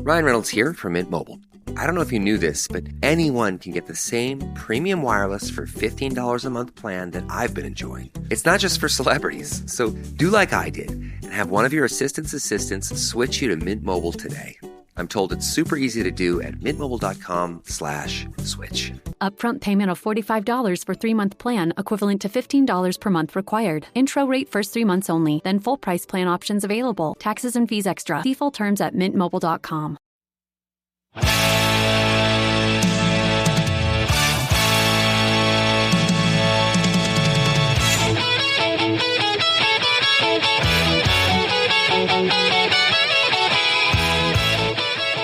Ryan Reynolds here from Mint Mobile. I don't know if you knew this, but anyone can get the same premium wireless for $15 a month plan that I've been enjoying. It's not just for celebrities. So do like I did and have one of your assistants switch you to Mint Mobile today. I'm told it's super easy to do at mintmobile.com/switch. Upfront payment of $45 for 3-month plan, equivalent to $15 per month required. Intro rate first 3 months only, then full price plan options available. Taxes and fees extra. See full terms at mintmobile.com.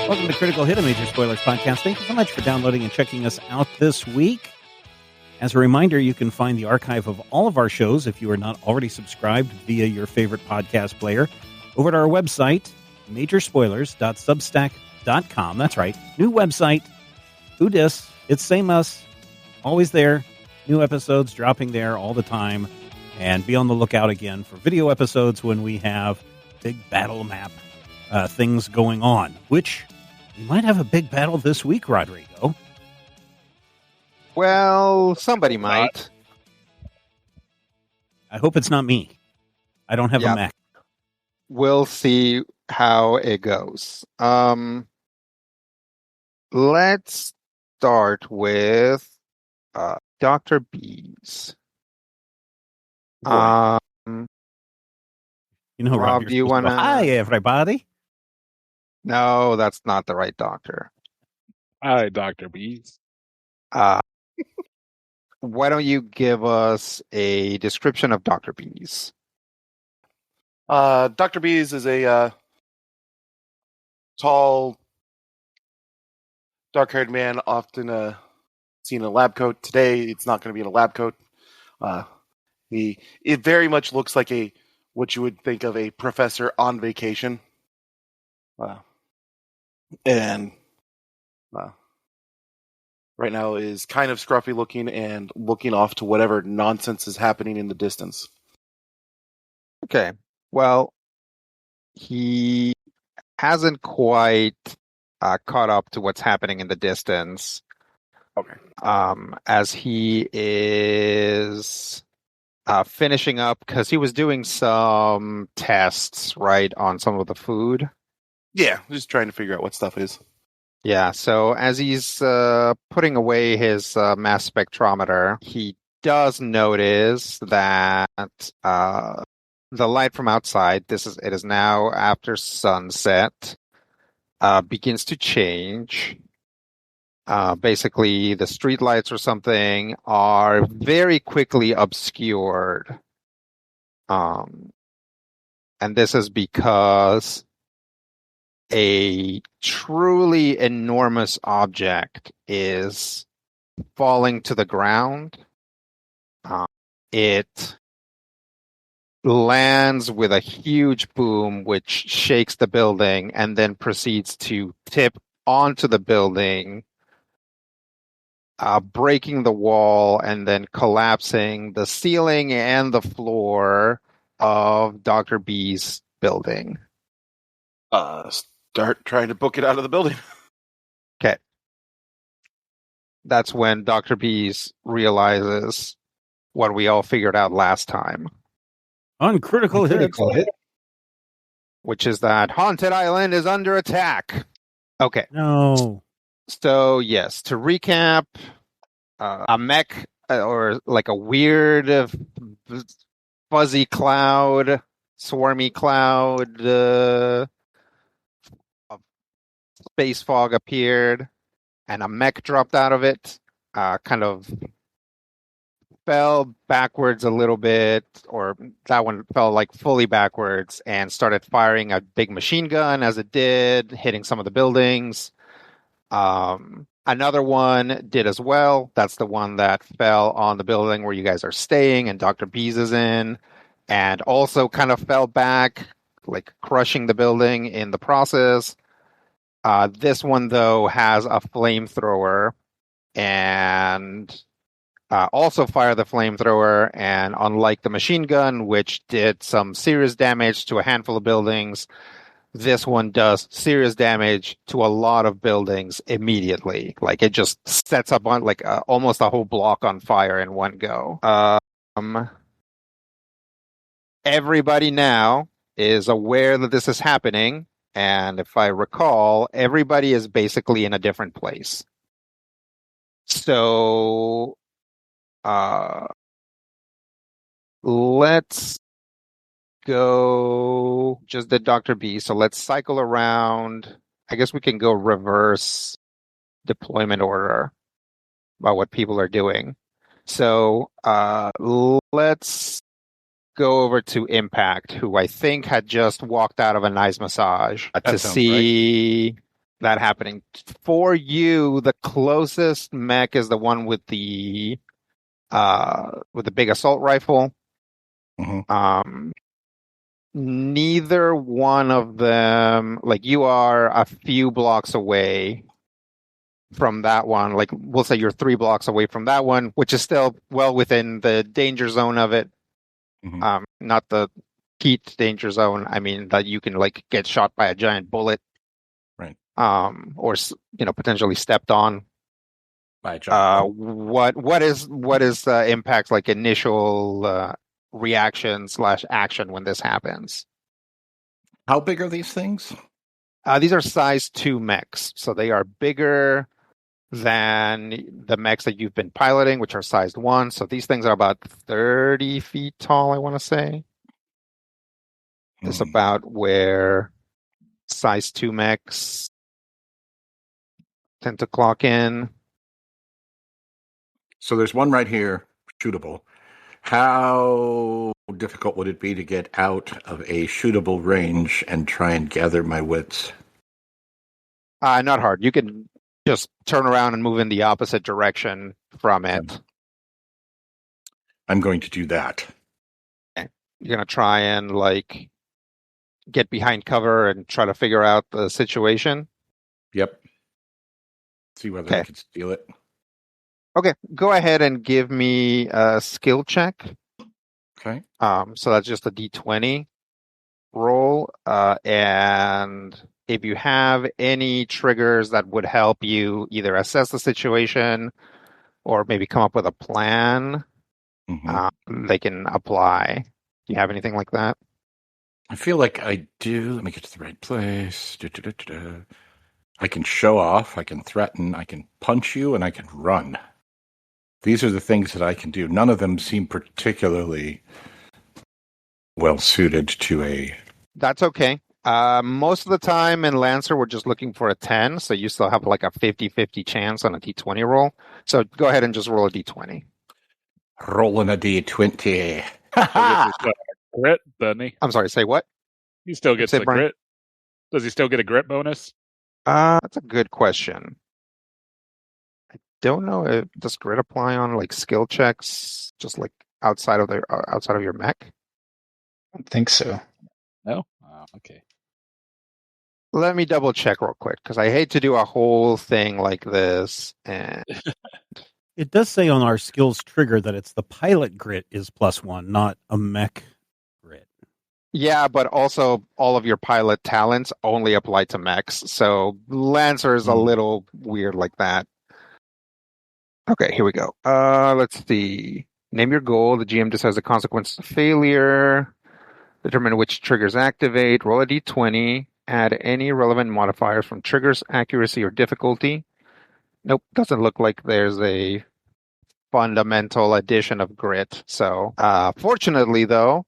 Welcome to Critical Hit, a Major Spoilers podcast. Thank you so much for downloading and checking us out this week. As a reminder, you can find the archive of all of our shows if you are not already subscribed via your favorite podcast player over at our website, majorspoilers.substack.com. That's right, new website. Who dis? It's same us, always there. New episodes dropping there all the time. And be on the lookout again for video episodes when we have big battle map things going on, which we might have a big battle this week, Rodrigo. Well, somebody might. I hope it's not me. I don't have a Mac. We'll see how it goes. Let's start with Dr. Bees. Rob, Rob, do you want to... Hi, everybody. No, that's not the right doctor. Hi, Dr. Bees. Why don't you give us a description of Dr. Bees? Dr. Bees is a tall, dark-haired man, often seen in a lab coat. Today, it's not going to be in a lab coat. It very much looks like what you would think of a professor on vacation. And right now is kind of scruffy looking and looking off to whatever nonsense is happening in the distance. Okay. Well, he hasn't quite caught up to what's happening in the distance. Okay. As he is finishing up, because he was doing some tests, right, on some of the food. Yeah, just trying to figure out what stuff is. Yeah, so as he's putting away his mass spectrometer, he does notice that the light from outside, it is now after sunset, begins to change. Basically, the street lights or something are very quickly obscured. And this is because a truly enormous object is falling to the ground. It lands with a huge boom, which shakes the building and then proceeds to tip onto the building, breaking the wall and then collapsing the ceiling and the floor of Dr. B's building. Start trying to book it out of the building. Okay. That's when Dr. B's realizes what we all figured out last time. On Critical Hit. Which is that Haunted Island is under attack. Okay. No. So, yes, to recap, a mech, or like a weird fuzzy cloud, swarmy cloud, space fog appeared, and a mech dropped out of it, kind of fell backwards a little bit, or that one fell like fully backwards, and started firing a big machine gun as it did, hitting some of the buildings. Another one did as well. That's the one that fell on the building where you guys are staying and Dr. Bees is in, and also kind of fell back, like crushing the building in the process. This one, though, has a flamethrower and also fired the flamethrower. And unlike the machine gun, which did some serious damage to a handful of buildings, this one does serious damage to a lot of buildings immediately. Like it just sets up on like almost a whole block on fire in one go. Everybody now is aware that this is happening, and if I recall, everybody is basically in a different place. So, let's go. Just did Dr. B, so let's cycle around. I guess we can go reverse deployment order about what people are doing. So, let's go over to Impact, who I think had just walked out of a nice massage to see that happening. For you, the closest mech is the one with the big assault rifle. Mm-hmm. Neither one of them, like you are a few blocks away from that one. Like we'll say you're 3 blocks away from that one, which is still well within the danger zone of it. Mm-hmm. Not the heat danger zone. I mean that you can like get shot by a giant bullet, Right? Or potentially stepped on By a giant what is Impact's like initial reaction / action when this happens? How big are these things? These are size 2 mechs, so they are bigger than the mechs that you've been piloting, which are sized 1. So these things are about 30 feet tall, I want to say. It's about where size 2 mechs tend to clock in. So there's one right here, shootable. How difficult would it be to get out of a shootable range and try and gather my wits? Not hard. You can just turn around and move in the opposite direction from it. I'm going to do that. Okay. You're going to try and like get behind cover and try to figure out the situation. Yep. See whether I can steal it. Okay, go ahead and give me a skill check. Okay. So that's just a D20 roll, and if you have any triggers that would help you either assess the situation or maybe come up with a plan, they can apply. Do you have anything like that? I feel like I do. Let me get to the right place. I can show off, I can threaten, I can punch you, and I can run. These are the things that I can do. None of them seem particularly well suited to a... That's okay. Most of the time in Lancer, we're just looking for a 10, so you still have like a 50-50 chance on a D20 roll. So go ahead and just roll a D20. Rolling a D20. Grit, doesn't he? I'm sorry, say what? He still gets a grit. Does he still get a grit bonus? That's a good question. I don't know if does grit apply on like skill checks, just like outside of your mech. I don't think so. No? Okay. Let me double check real quick because I hate to do a whole thing like this. And it does say on our skills trigger that it's the pilot grit is +1, not a mech grit. Yeah, but also all of your pilot talents only apply to mechs. So Lancer is a little weird like that. Okay, here we go. Let's see. Name your goal. The GM decides the consequence of failure. Determine which triggers activate. Roll a d20. Add any relevant modifiers from triggers, accuracy, or difficulty. Nope, doesn't look like there's a fundamental addition of grit. So, fortunately, though,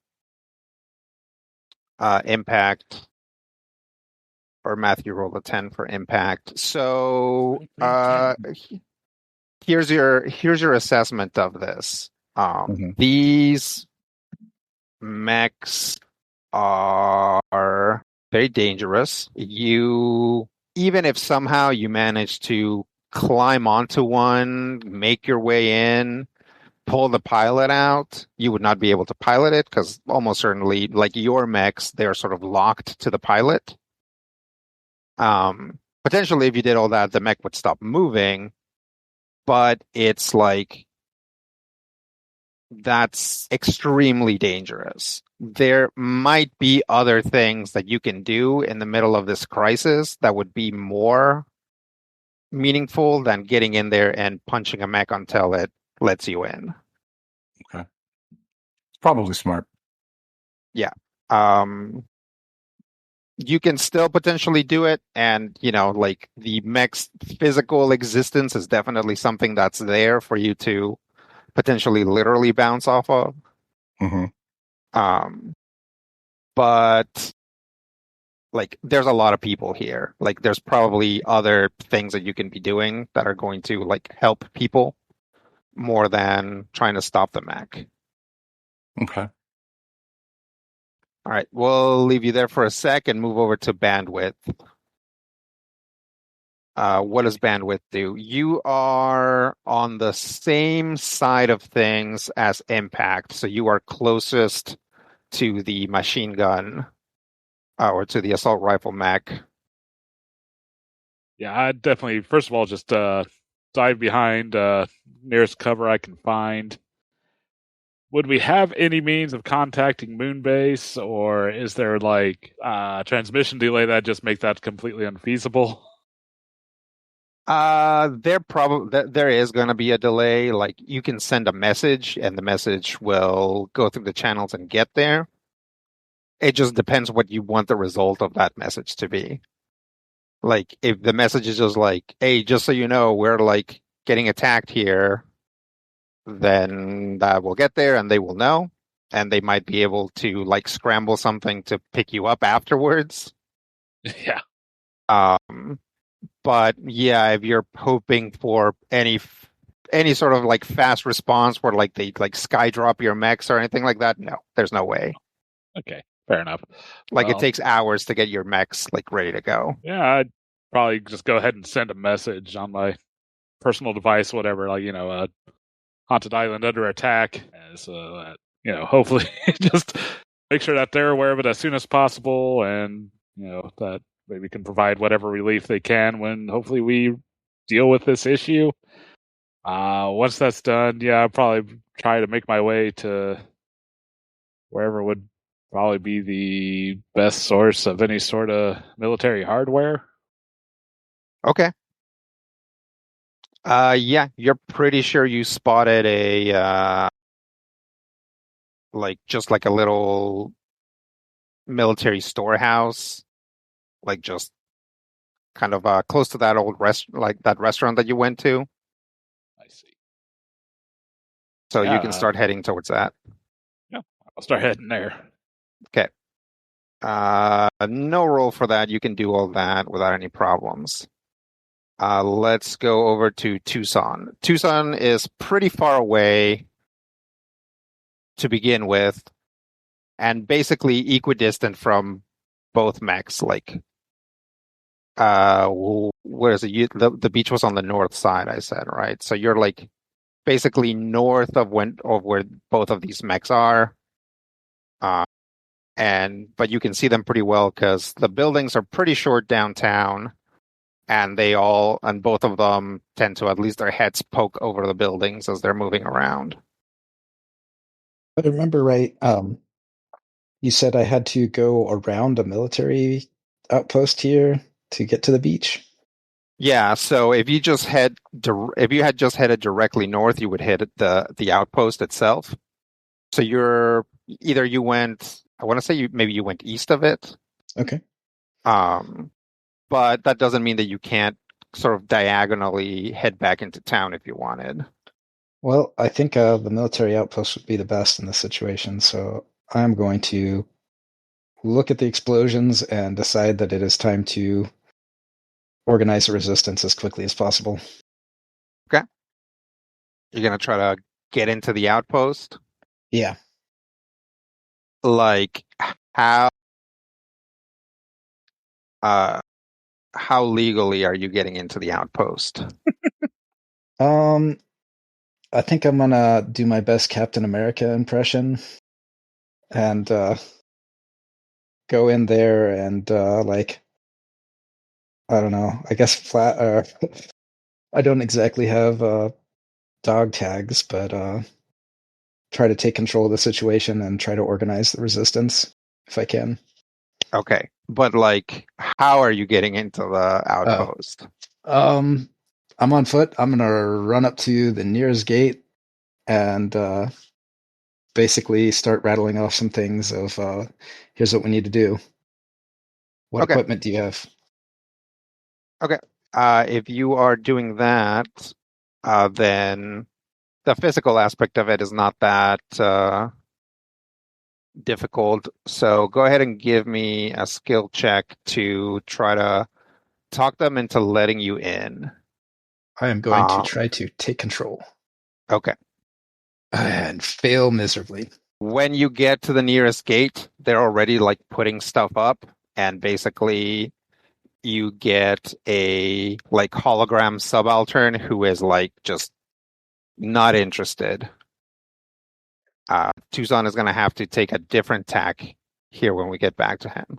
Impact, or Matthew rolled a 10 for Impact. So, here's your assessment of this. These mechs are very dangerous. Even if somehow you manage to climb onto one, make your way in, pull the pilot out, you would not be able to pilot it because almost certainly, like your mechs, they're sort of locked to the pilot. Potentially, if you did all that, the mech would stop moving, but it's like that's extremely dangerous. There might be other things that you can do in the middle of this crisis that would be more meaningful than getting in there and punching a mech until it lets you in. Okay. It's probably smart. Yeah. You can still potentially do it, and like the mech's physical existence is definitely something that's there for you to potentially literally bounce off of. Mm-hmm. But like there's a lot of people here. Like there's probably other things that you can be doing that are going to like help people more than trying to stop the mech. Okay. All right, we'll leave you there for a sec and move over to bandwidth. What does bandwidth do? You are on the same side of things as impact, so you are closest to the machine gun or to the assault rifle mech. Yeah, I'd definitely, first of all, just dive behind nearest cover I can find. Would we have any means of contacting Moonbase, or is there like transmission delay that just makes that completely unfeasible? There is going to be a delay. Like you can send a message, and the message will go through the channels and get there. It just depends what you want the result of that message to be. Like if the message is just like, "Hey, just so you know, we're like getting attacked here," then that will get there, and they will know, and they might be able to like scramble something to pick you up afterwards. Yeah. But yeah, if you're hoping for any sort of like fast response where like they like sky drop your mechs or anything like that, no, there's no way. Okay, fair enough. Like Well, it takes hours to get your mechs like ready to go. yeah, I'd probably just go ahead and send a message on my personal device, whatever, like, Haunted Island under attack, so that, hopefully just make sure that they're aware of it as soon as possible, and, that maybe can provide whatever relief they can when hopefully we deal with this issue. Once that's done, yeah, I'll probably try to make my way to wherever would probably be the best source of any sort of military hardware. Okay. Yeah, you're pretty sure you spotted a like just like a little military storehouse, like just kind of close to that old like that restaurant that you went to. I see. So Yeah, you can start heading towards that. Yeah, I'll start heading there. Okay. No roll for that. You can do all that without any problems. Let's go over to Tucson. Tucson is pretty far away to begin with, and basically equidistant from both mechs. Like, where is it? The beach was on the north side, I said, right? So you're like basically north of where both of these mechs are. But you can see them pretty well because the buildings are pretty short downtown, and both of them tend to at least their heads poke over the buildings as they're moving around. If I remember right, you said I had to go around a military outpost here to get to the beach. Yeah, so if you had just headed directly north, you would hit the outpost itself. So you went, I want to say maybe you went east of it. Okay. But that doesn't mean that you can't sort of diagonally head back into town if you wanted. Well, I think the military outpost would be the best in this situation, so I'm going to look at the explosions and decide that it is time to organize a resistance as quickly as possible. Okay. You're going to try to get into the outpost? Yeah. Like, how legally are you getting into the outpost? I think I'm gonna do my best Captain America impression and go in there and like, I don't know, I guess flat I don't exactly have dog tags, but try to take control of the situation and try to organize the resistance if I can. Okay, but like, how are you getting into the outpost? I'm on foot. I'm gonna run up to the nearest gate and basically start rattling off some things of here's what we need to do. What Okay. equipment do you have? Okay. If you are doing that, then the physical aspect of it is not that difficult. So go ahead and give me a skill check to try to talk them into letting you in. I am going to try to take control. Okay. And fail miserably. When you get to the nearest gate, they're already like putting stuff up, and basically you get a like hologram subaltern who is like just not interested. Tucson is going to have to take a different tack here when we get back to him.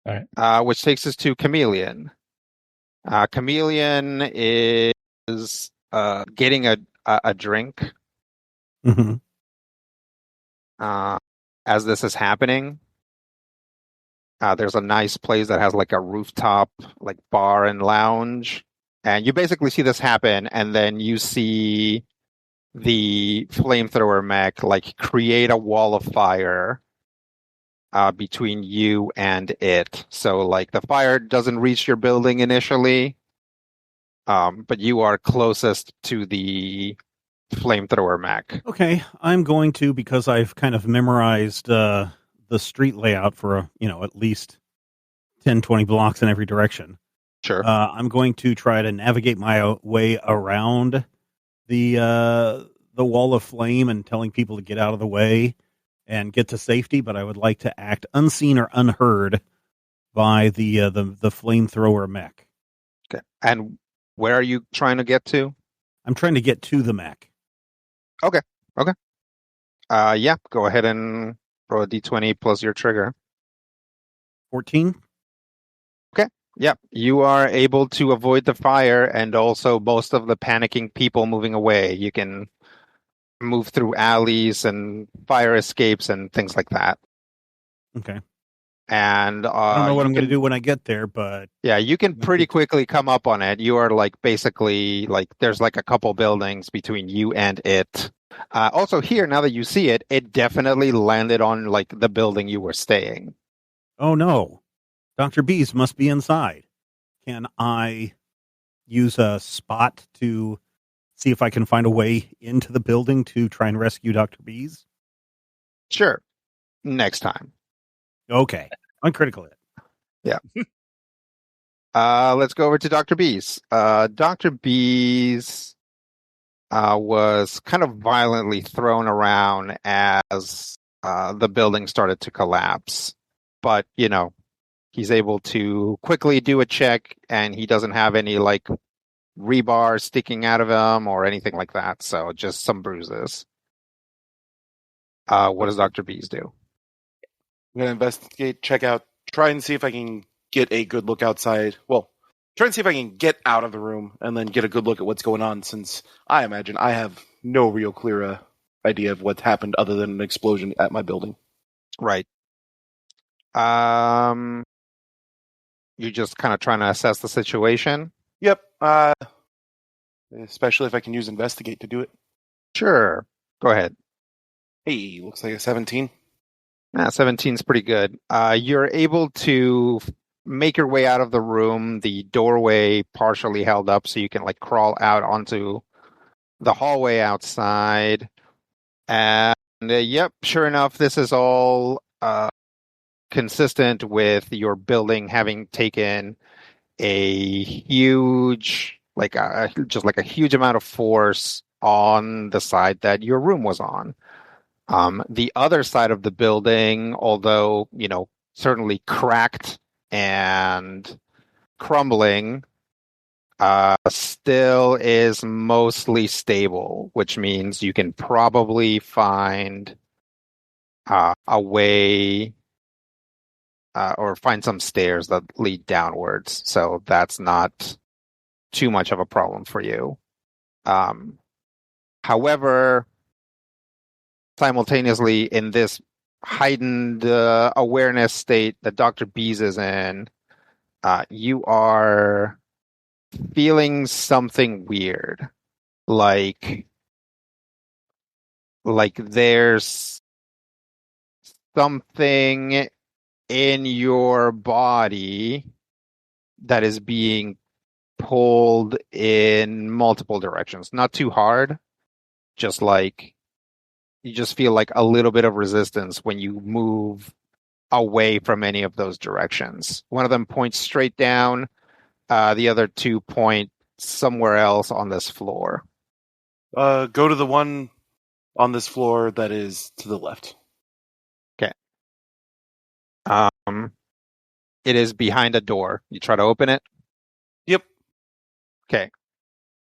All right. Which takes us to Chameleon. Chameleon is getting a drink Mm-hmm. as this is happening. There's a nice place that has like a rooftop, like bar and lounge. And you basically see this happen, and then you see the flamethrower mech like create a wall of fire between you and it. So like the fire doesn't reach your building initially, but you are closest to the flamethrower mech. Okay, I'm going to, because I've kind of memorized the street layout for at least 10, 20 blocks in every direction. Sure. I'm going to try to navigate my way around the wall of flame and telling people to get out of the way and get to safety, but I would like to act unseen or unheard by the flamethrower mech. Okay. And where are you trying to get to? I'm trying to get to the mech. Okay. Yeah, go ahead and roll a d20 plus your trigger. 14? Yep, you are able to avoid the fire and also most of the panicking people moving away. You can move through alleys and fire escapes and things like that. Okay. And I don't know what I'm going to do when I get there, but yeah, you can pretty quickly come up on it. You are like basically like there's like a couple buildings between you and it. Also here, now that you see it, it definitely landed on like the building you were staying. oh no, Dr. Bees must be inside. Can I use a spot to see if I can find a way into the building to try and rescue Dr. Bees? Sure. Next time. Okay. Uncritical hit. Yeah. Let's go over to Dr. Bees. Dr. Bees was kind of violently thrown around as the building started to collapse. But, he's able to quickly do a check, and he doesn't have any, like, rebar sticking out of him or anything like that. So just some bruises. What does Dr. Bees do? I'm going to investigate, check out, try and see if I can get a good look outside. Well, try and see if I can get out of the room and then get a good look at what's going on, since I imagine I have no real clear idea of what happened other than an explosion at my building. Right. You're just kind of trying to assess the situation? Yep. Especially if I can use investigate to do it. Sure. Go ahead. Hey, looks like a 17. 17 is pretty good. You're able to make your way out of the room. The doorway partially held up, so you can like crawl out onto the hallway outside. And yep, sure enough, this is all consistent with your building having taken a huge, just like a huge amount of force on the side that your room was on. The other side of the building, although, certainly cracked and crumbling, still is mostly stable, which means you can probably find a way or find some stairs that lead downwards. So that's not too much of a problem for you. However, simultaneously in this heightened awareness state that Dr. Bees is in, you are feeling something weird. Like there's something in your body that is being pulled in multiple directions. Not too hard, just like you just feel like a little bit of resistance when you move away from any of those directions. One of them points straight down, the other two point somewhere else on this floor. Go to the one on this floor that is to the left. Okay. It is behind a door. You try to open it? Yep. Okay.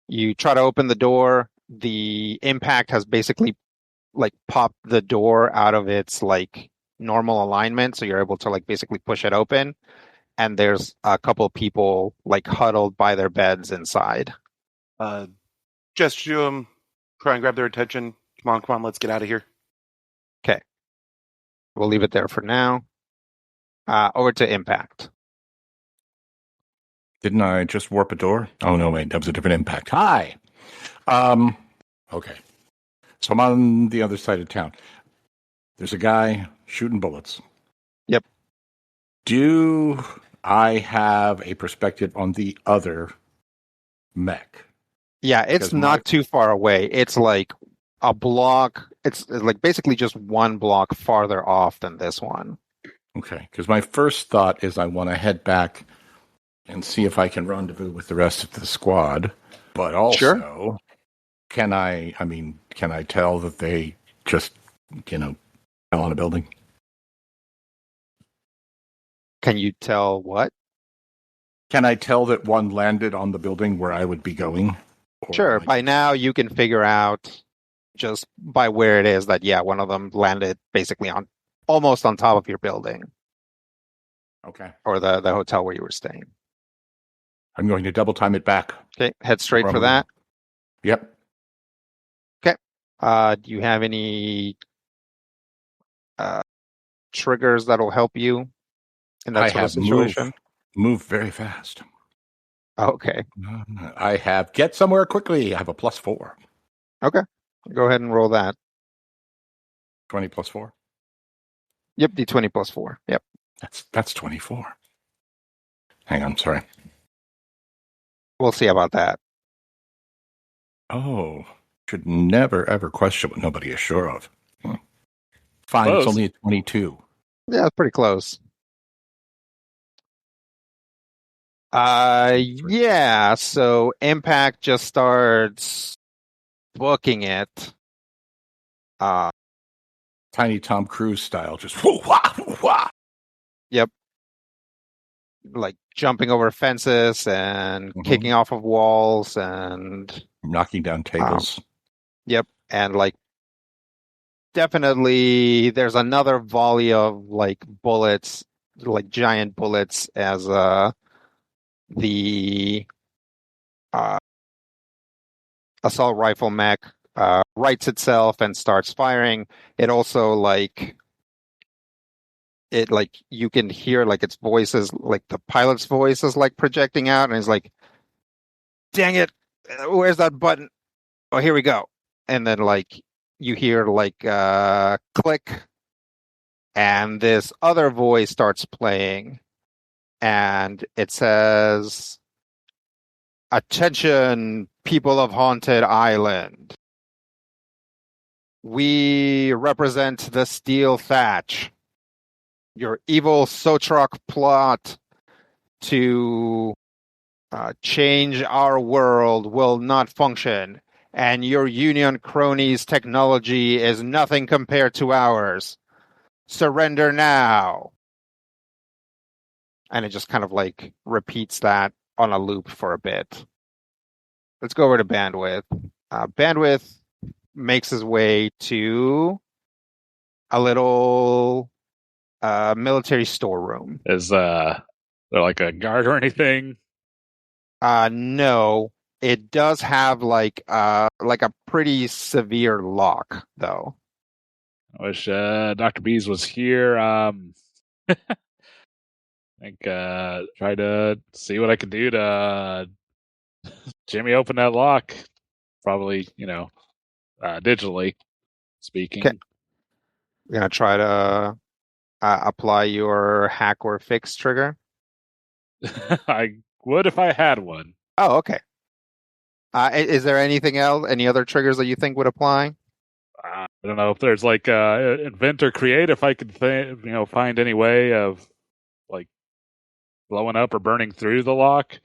You try to open the door. The impact has basically like popped the door out of its like normal alignment, so you're able to like basically push it open. And there's a couple of people like huddled by their beds inside. Gesture to them, try and grab their attention. Come on, let's get out of here. Okay. We'll leave it there for now. Over to impact. Didn't I just warp a door? Oh, no, wait. That was a different impact. Hi. Okay. So I'm on the other side of town. There's a guy shooting bullets. Yep. Do I have a perspective on the other mech? Yeah, it's not too far away. It's like a block. It's like basically just one block farther off than this one. Okay, because my first thought is I want to head back and see if I can rendezvous with the rest of the squad. But also, sure. Can I tell that they just, fell on a building? Can you tell what? Can I tell that one landed on the building where I would be going? Sure. By now, you can figure out just by where it is that, yeah, one of them landed basically almost on top of your building. Okay. Or the hotel where you were staying. I'm going to double time it back. Okay. Head straight for that. Yep. Okay. Do you have any triggers that'll help you in that sort of situation? Move very fast. Okay. I have get somewhere quickly. I have a +4. Okay. Go ahead and roll that. 20 + 4? Yep, D20 +4. Yep. That's 24. Hang on, sorry. We'll see about that. Oh, should never, ever question what nobody is sure of. Fine, Close. It's only a 22. Yeah, it's pretty close. Yeah, so Impact just starts booking it. Tiny Tom Cruise style, just whoo-wah, whoo-wah. Yep. Like jumping over fences and kicking off of walls and knocking down tables. Yep. And like definitely there's another volley of like bullets, like giant bullets as the assault rifle mech rights itself and starts firing. It also like you can hear like its voices, like the pilot's voice is like projecting out, and it's like, dang it, where's that button? Oh, here we go. And then like you hear like click, and this other voice starts playing, and it says, "Attention, people of Haunted Island. We represent the Steel Thatch. Your evil Sotrock plot to change our world will not function, and your Union cronies' technology is nothing compared to ours. Surrender now." And it just kind of like repeats that on a loop for a bit. Let's go over to Bandwidth. Bandwidth makes his way to a little military storeroom. Is there like a guard or anything? No, it does have like a pretty severe lock though. I wish Dr. Bees was here. I think try to see what I could do to Jimmy open that lock. Probably, digitally speaking. Okay. You're going to try to apply your hack or fix trigger? I would if I had one. Oh, okay. Is there anything else? Any other triggers that you think would apply? I don't know if there's like invent or create. If I could, find any way of like blowing up or burning through the lock,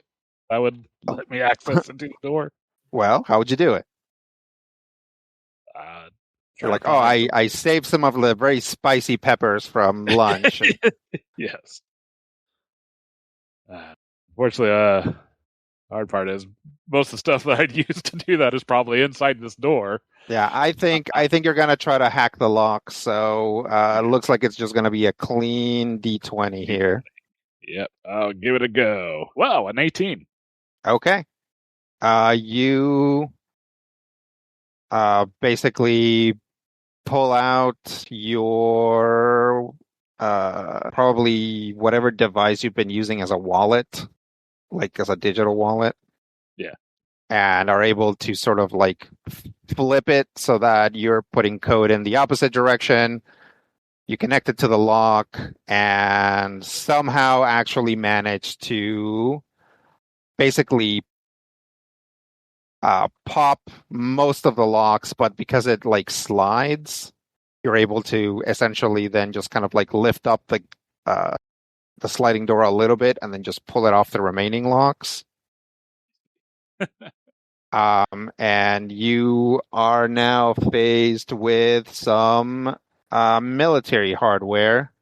that would let me access into the door. Well, how would you do it? You're like, I saved some of the very spicy peppers from lunch. Yes. Unfortunately, hard part is most of the stuff that I'd use to do that is probably inside this door. Yeah, I think you're gonna try to hack the lock. So it looks like it's just gonna be a clean D20 here. Yep, I'll give it a go. Wow, an 18. Okay. You basically pull out your probably whatever device you've been using as a wallet, like as a digital wallet. Yeah. And are able to sort of like flip it so that you're putting code in the opposite direction. You connect it to the lock and somehow actually manage to basically pop most of the locks, but because it like slides, you're able to essentially then just kind of like lift up the sliding door a little bit and then just pull it off the remaining locks. And you are now faced with some military hardware,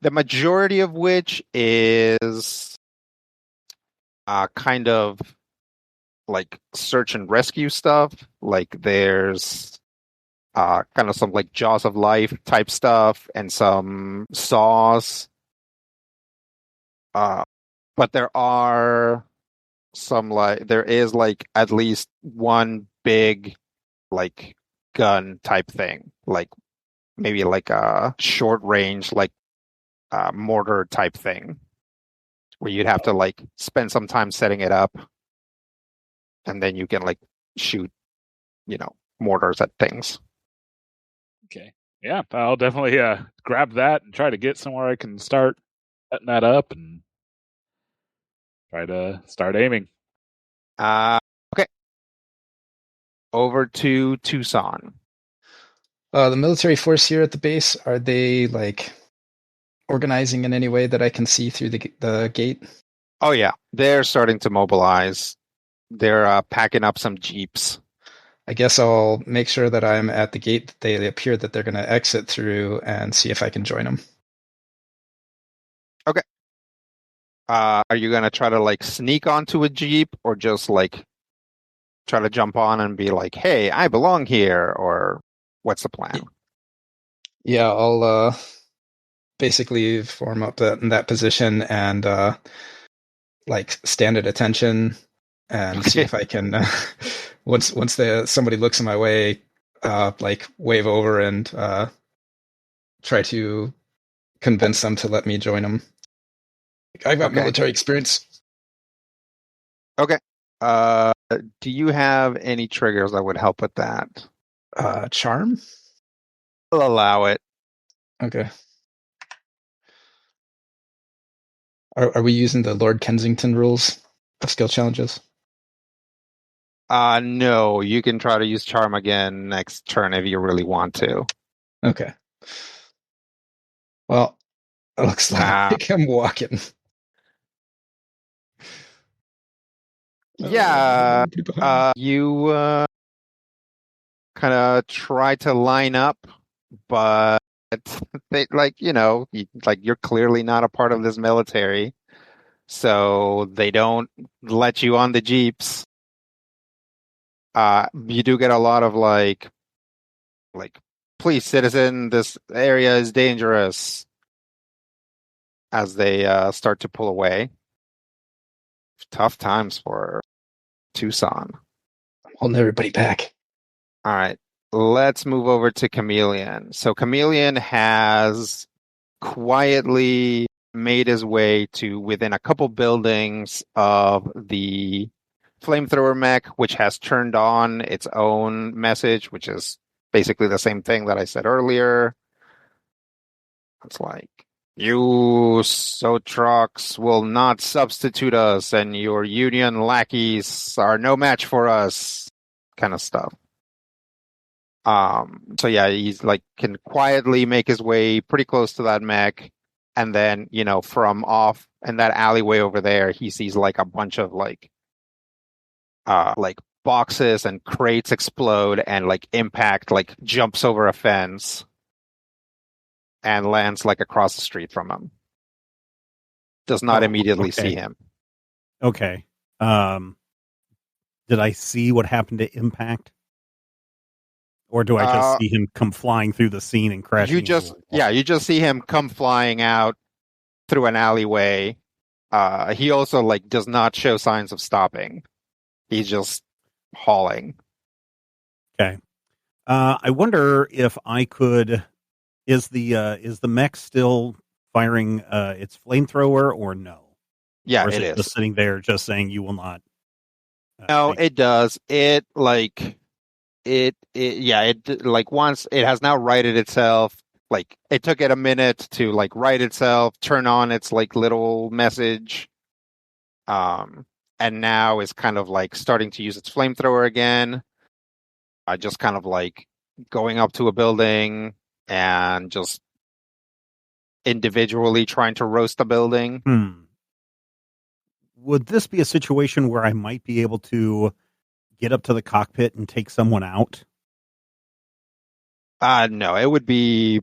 the majority of which is kind of like search and rescue stuff. Like there's kind of some like Jaws of Life type stuff and some saws. But there is like at least one big like gun type thing, like maybe like a short range like mortar type thing where you'd have to like spend some time setting it up and then you can like shoot mortars at things. Okay. Yeah, I'll definitely grab that and try to get somewhere I can start setting that up and try to start aiming. Okay. Over to Tucson. The military force here at the base, are they like organizing in any way that I can see through the gate? Oh yeah, they're starting to mobilize. They're packing up some jeeps. I guess I'll make sure that I'm at the gate that they appear that they're going to exit through and see if I can join them. Okay. Are you going to try to like sneak onto a jeep or just like try to jump on and be like, hey, I belong here? Or what's the plan? Yeah, I'll basically form up in that position and like stand at attention and see if I can once somebody looks in my way, like wave over and try to convince them to let me join them. I've got military experience. Okay. Do you have any triggers that would help with that? Charm? I'll allow it. Okay. Are we using the Lord Kensington rules of skill challenges? No, you can try to use charm again next turn if you really want to. Okay. Well, it looks like I'm walking. Yeah, you kind of try to line up, but they you're clearly not a part of this military, so they don't let you on the jeeps. You do get a lot of like, please, citizen, this area is dangerous, as they start to pull away. Tough times for Tucson. I'm holding everybody back. All right, let's move over to Chameleon. So Chameleon has quietly made his way to within a couple buildings of the flamethrower mech, which has turned on its own message, which is basically the same thing that I said earlier. It's like, you Sotrox will not substitute us, and your union lackeys are no match for us, kind of stuff. So yeah, he's like can quietly make his way pretty close to that mech, and then from off in that alleyway over there, he sees like a bunch of like boxes and crates explode and like impact, like jumps over a fence and lands like across the street from him. Does not immediately see him. Okay. Did I see what happened to impact? Or do I just see him come flying through the scene and crashing? You just see him come flying out through an alleyway. He also like does not show signs of stopping. He's just hauling. Okay. I wonder if I could. Is the mech still firing its flamethrower or no? Yeah, or is it it is. Just sitting there, just saying you will not. No, it does. It like once it has now righted itself. Like it took it a minute to like right itself, turn on its like little message, and now is kind of like starting to use its flamethrower again. Just kind of like going up to a building and just individually trying to roast the building. Would this be a situation where I might be able to get up to the cockpit and take someone out? No, it would be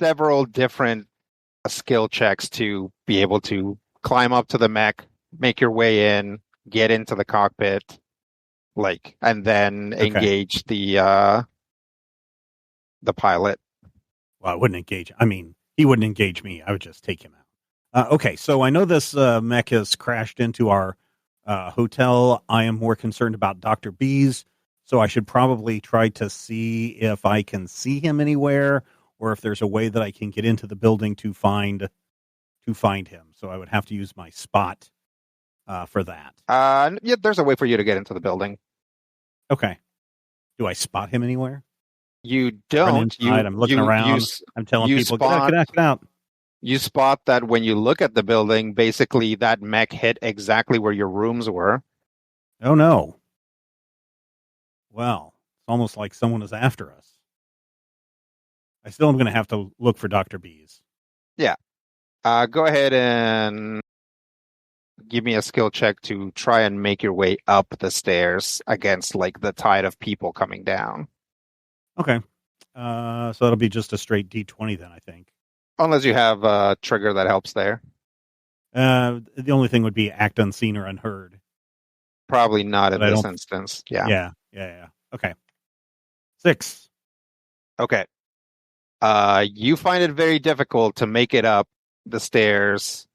several different skill checks to be able to climb up to the mech, make your way in, get into the cockpit, and then engage the pilot. Well, I wouldn't engage. I mean, he wouldn't engage me. I would just take him out. Okay, so I know this mech has crashed into our hotel. I am more concerned about Dr. B's, so I should probably try to see if I can see him anywhere, or if there's a way that I can get into the building to find him. So I would have to use my spot for that. Yeah, there's a way for you to get into the building. Okay. Do I spot him anywhere? You don't. I'm looking around. I'm telling people, get out. You spot that when you look at the building, basically that mech hit exactly where your rooms were. Oh, no. Well, it's almost like someone is after us. I still am going to have to look for Dr. B's. Yeah. Go ahead and give me a skill check to try and make your way up the stairs against like the tide of people coming down. Okay. So that'll be just a straight D20 then, I think. Unless you have a trigger that helps there. The only thing would be act unseen or unheard. Probably not in this instance. Yeah. Yeah. Okay. 6. Okay. You find it very difficult to make it up the stairs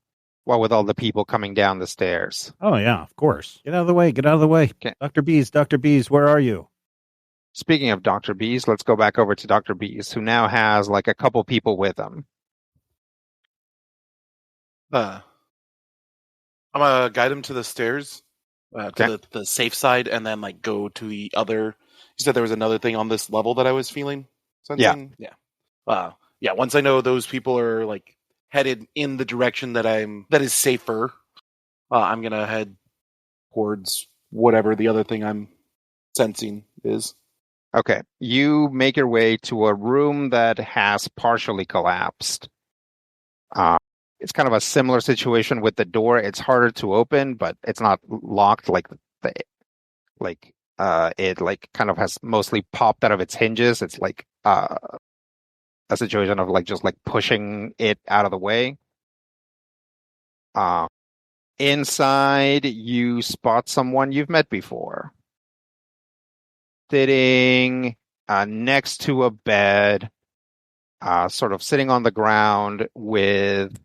with all the people coming down the stairs. Oh, yeah, of course. Get out of the way. Okay. Dr. B's, where are you? Speaking of Dr. B's, let's go back over to Dr. B's, who now has like a couple people with him. I'm gonna guide him to the stairs, to the safe side, and then like go to the other. You said there was another thing on this level that I was feeling. Sensing? Yeah. Once I know those people are like headed in the direction that is safer, I'm gonna head towards whatever the other thing I'm sensing is. Okay. You make your way to a room that has partially collapsed. It's kind of a similar situation with the door. It's harder to open, but it's not locked it kind of has mostly popped out of its hinges. It's like a situation of like just like pushing it out of the way. Inside, you spot someone you've met before. Sitting next to a bed, sort of sitting on the ground with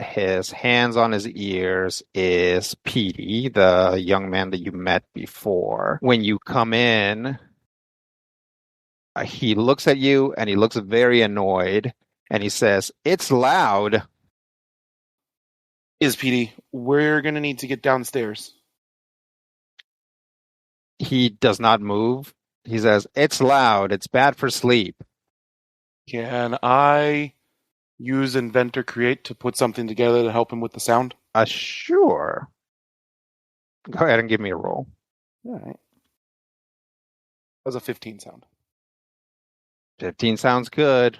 his hands on his ears, is Petey, the young man that you met before. When you come in, He looks at you and he looks very annoyed and he says, "It's loud." Is PD, we're going to need to get downstairs. He does not move. He says, "It's loud. It's bad for sleep." Can I use Inventor Create to put something together to help him with the sound? Sure. Go ahead and give me a roll. All right. That was a 15 sound. 15 sounds good.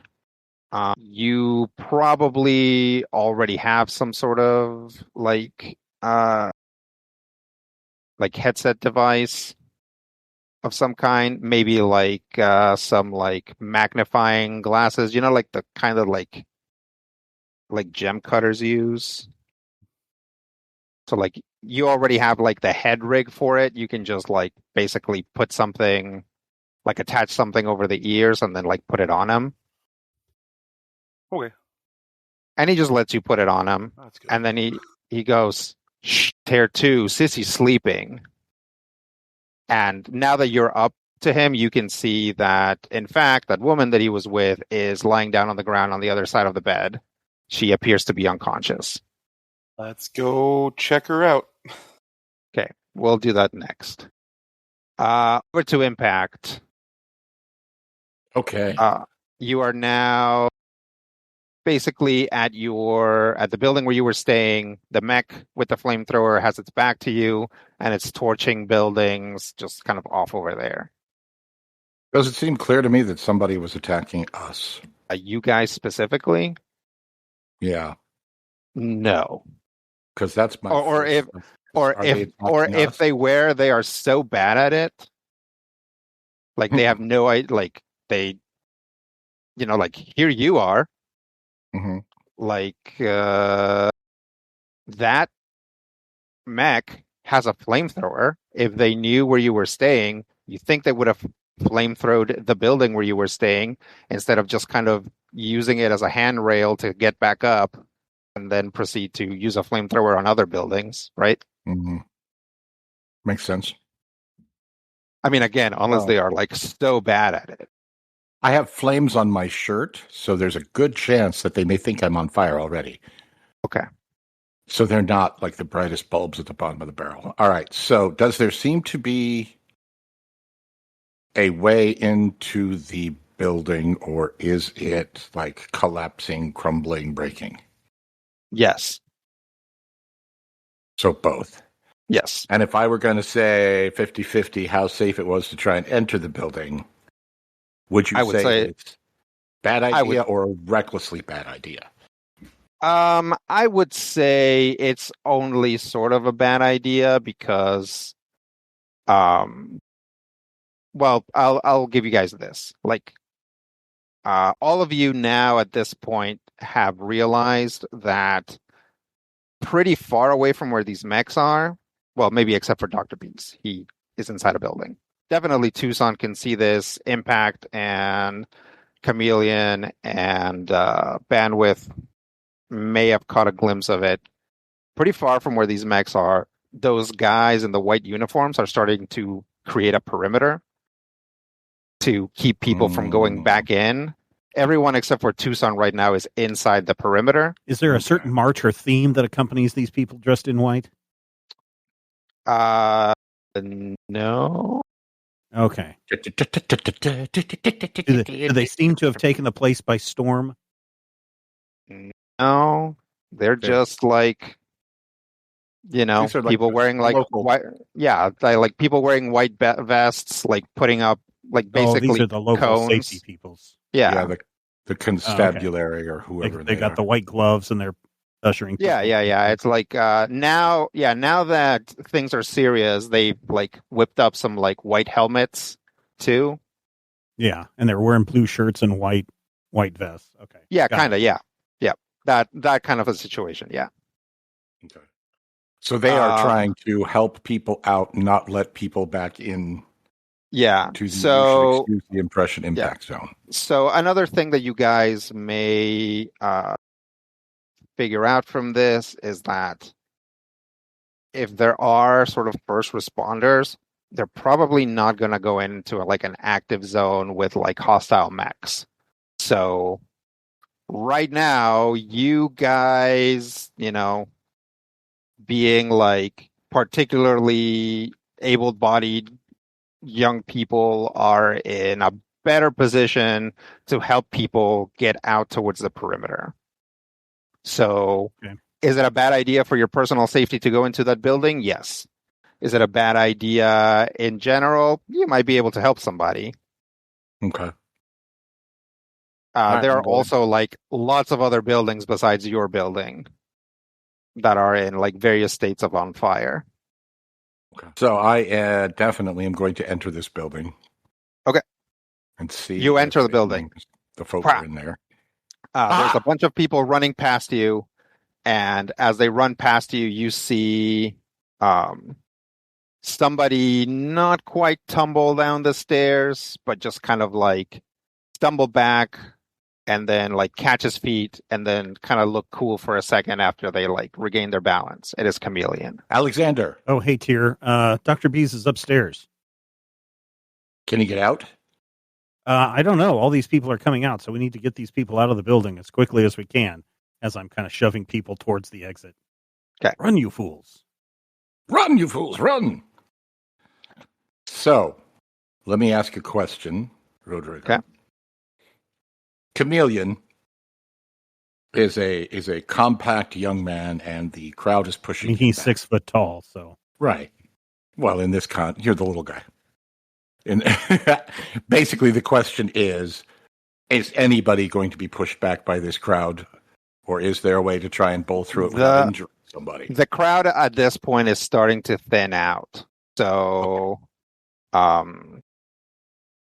You probably already have some sort of like headset device of some kind, maybe like some like magnifying glasses, like the kind of like gem cutters use. So like you already have like the head rig for it. You can just like basically put something, like attach something over the ears and then like put it on him. Okay. And he just lets you put it on him. That's good. And then he goes, "Shh, Tear 2, Sissy's sleeping." And now that you're up to him, you can see that, in fact, that woman that he was with is lying down on the ground on the other side of the bed. She appears to be unconscious. Let's check her out. Okay, we'll do that next. Over to Impact. Okay. You are now basically at the building where you were staying. The mech with the flamethrower has its back to you, and it's torching buildings just kind of off over there. Does it seem clear to me that somebody was attacking us? You guys specifically? Yeah, No. because that's my. If they were, they are so bad at it. Like they have no idea. Like they, like here you are. Mm-hmm. Like that mech has a flamethrower. If they knew where you were staying, you think they would have flamethrowed the building where you were staying instead of just kind of using it as a handrail to get back up and then proceed to use a flamethrower on other buildings, right? Mm-hmm. Makes sense. I mean, again, unless they are like so bad at it. I have flames on my shirt, so there's a good chance that they may think I'm on fire already. Okay. So they're not like the brightest bulbs at the bottom of the barrel. All right. So does there seem to be a way into the building, or is it like collapsing, crumbling, breaking? Yes. So both. Yes. And if I were going to say 50-50 how safe it was to try and enter the building, would you say it's bad idea or a recklessly bad idea? I would say it's only sort of a bad idea because, well, I'll give you guys this. Like, all of you now at this point have realized that pretty far away from where these mechs are, well, maybe except for Dr. Beats, he is inside a building. Definitely Tucson can see this. Impact and Chameleon and Bandwidth may have caught a glimpse of it. Pretty far from where these mechs are, those guys in the white uniforms are starting to create a perimeter to keep people from going back in. Everyone except for Tucson right now is inside the perimeter. Is there a certain march or theme that accompanies these people dressed in white? No. Okay. Do they seem to have taken the place by storm? No. They're just like, people wearing like white. Yeah, like people wearing white vests, like putting up like basically these are the local cones. safety peoples. Yeah, the constabulary or whoever they got the white gloves and they're ushering. Yeah. It's like now that things are serious, they like whipped up some like white helmets too. Yeah, and they're wearing blue shirts and white vests. Okay. Yeah, kind of. Yeah. That kind of a situation. Yeah. Okay. So they are trying to help people out, not let people back in. Yeah. To the, excuse the impression, impact zone. So another thing that you guys may figure out from this is that if there are sort of first responders, they're probably not going to go into like an active zone with like hostile mechs. So right now, you guys, being like particularly able-bodied young people are in a better position to help people get out towards the perimeter. So, Is it a bad idea for your personal safety to go into that building? Yes. Is it a bad idea in general? You might be able to help somebody. Okay. There are also like lots of other buildings besides your building that are in like various states of on fire. Okay. So I definitely am going to enter this building. Okay. And see. You enter the building. The folk are in there. There's a bunch of people running past you, and as they run past you, you see somebody not quite tumble down the stairs, but just kind of like stumble back and then like catch his feet and then kind of look cool for a second after they like regain their balance. It is Chameleon. Alexander. Oh, hey, Tyr. Dr. Bees is upstairs. Can he get out? I don't know. All these people are coming out, so we need to get these people out of the building as quickly as we can, as I'm kind of shoving people towards the exit. Okay. Run, you fools. Run, you fools, run. So, let me ask a question, Rodrigo. Okay. Chameleon is a compact young man, and the crowd is pushing him he's back. 6 foot tall, so. Right. Well, in this you're the little guy. And basically, the question is anybody going to be pushed back by this crowd, or is there a way to try and bowl through it without injuring somebody? The crowd at this point is starting to thin out. So,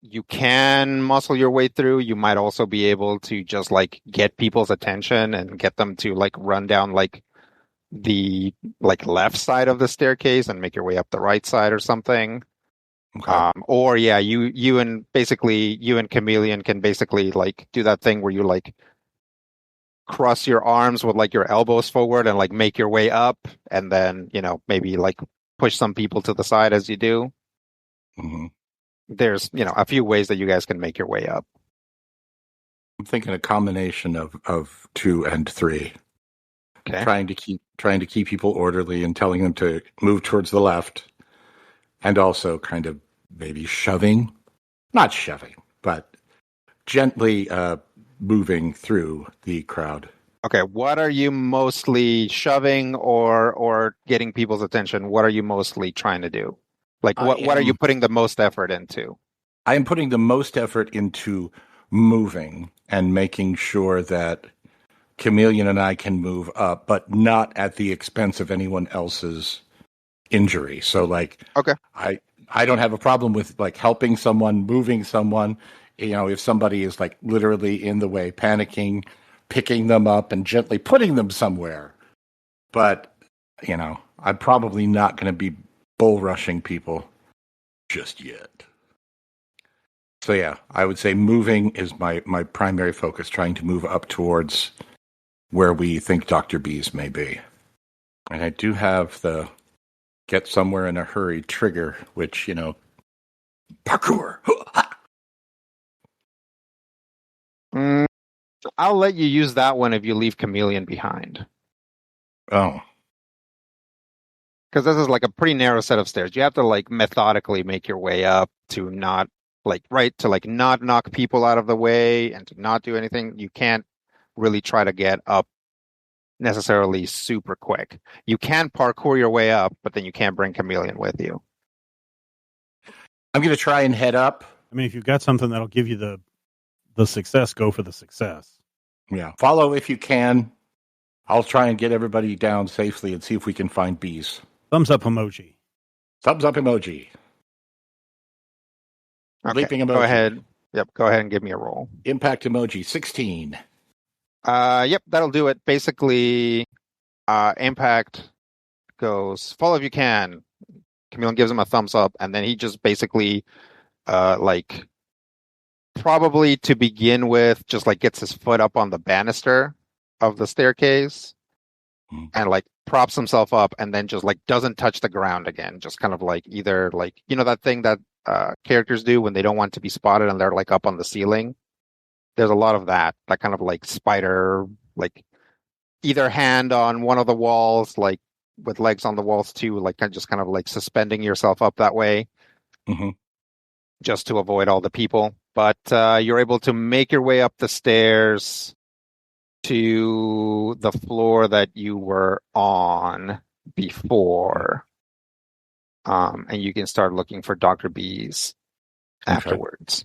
you can muscle your way through. You might also be able to just like get people's attention and get them to like run down like the like left side of the staircase and make your way up the right side or something. Okay. Or yeah, you and Chameleon can basically like do that thing where you like cross your arms with like your elbows forward and like make your way up, and then maybe like push some people to the side as you do. Mm-hmm. There's a few ways that you guys can make your way up. I'm thinking a combination of 2 and 3. Okay. Trying to keep people orderly and telling them to move towards the left, and also kind of maybe not shoving, but gently moving through the crowd. Okay, what are you mostly shoving or getting people's attention? What are you mostly trying to do? Like, what are you putting the most effort into? I am putting the most effort into moving and making sure that Chameleon and I can move up, but not at the expense of anyone else's injury. So, like, okay, I don't have a problem with like helping someone, moving someone. If somebody is like literally in the way, panicking, picking them up and gently putting them somewhere. But, I'm probably not going to be bull rushing people just yet. So yeah, I would say moving is my primary focus, trying to move up towards where we think Dr. Bees may be. And I do have the get somewhere in a hurry trigger, which, parkour. I'll let you use that one if you leave Chameleon behind. Oh. Because this is like a pretty narrow set of stairs. You have to like methodically make your way up to not not knock people out of the way and to not do anything. You can't really try to get up necessarily super quick. You can parkour your way up, but then you can't bring Chameleon with you. I'm going to try and head up. I mean, if you've got something that'll give you the success, go for the success. Yeah. Follow if you can. I'll try and get everybody down safely and see if we can find bees. Thumbs up emoji. Thumbs up emoji. Okay, Leaping emoji. Go ahead. Yep, go ahead and give me a roll. Impact emoji, 16. Yep, that'll do it. Basically, Impact goes, follow if you can. Chameleon gives him a thumbs up, and then he just basically, probably to begin with, just like gets his foot up on the banister of the staircase and like props himself up and then just like doesn't touch the ground again. Just kind of like either like, that thing that characters do when they don't want to be spotted and they're like up on the ceiling. There's a lot of that kind of like spider, like either hand on one of the walls, like with legs on the walls too, like just kind of like suspending yourself up that way, just to avoid all the people. But you're able to make your way up the stairs to the floor that you were on before. And you can start looking for Dr. B's afterwards.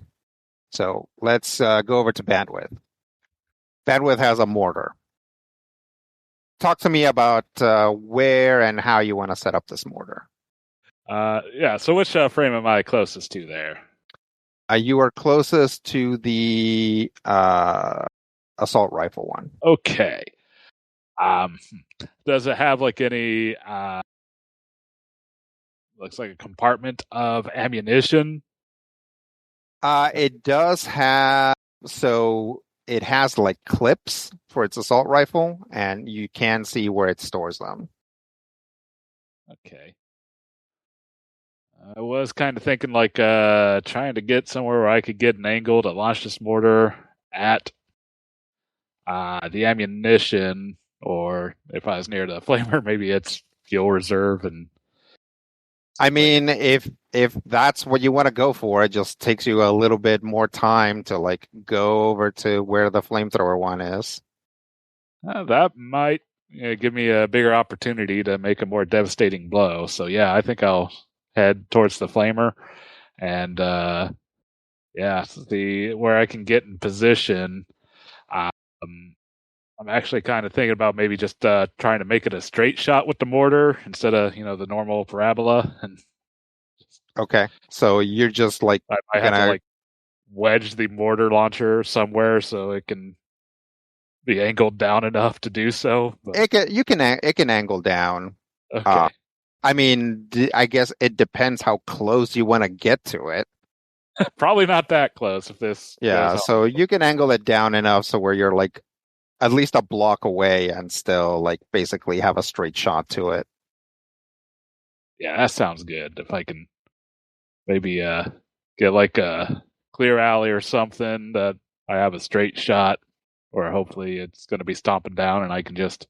So let's go over to Bandwidth. Bandwidth has a mortar. Talk to me about where and how you want to set up this mortar. So which frame am I closest to there? You are closest to the assault rifle one. Okay. Does it have like any looks like a compartment of ammunition? It does have, so it has like clips for its assault rifle, and you can see where it stores them. Okay. I was kind of thinking like trying to get somewhere where I could get an angle to launch this mortar at the ammunition, or if I was near the flamer, maybe it's fuel reserve. And I mean, if that's what you want to go for, it just takes you a little bit more time to like go over to where the flamethrower one is. That might give me a bigger opportunity to make a more devastating blow. So yeah, I think I'll head towards the flamer, and where I can get in position. I'm actually kind of thinking about maybe just trying to make it a straight shot with the mortar instead of the normal parabola. And okay, so you're just like I have to like wedge the mortar launcher somewhere so it can be angled down enough to do so. But... It can angle down. Okay. I mean, I guess it depends how close you want to get to it. Probably not that close. If this, so you can angle it down enough so where you're like at least a block away and still like basically have a straight shot to it. Yeah, that sounds good. If I can maybe get like a clear alley or something that I have a straight shot, or hopefully it's going to be stomping down and I can just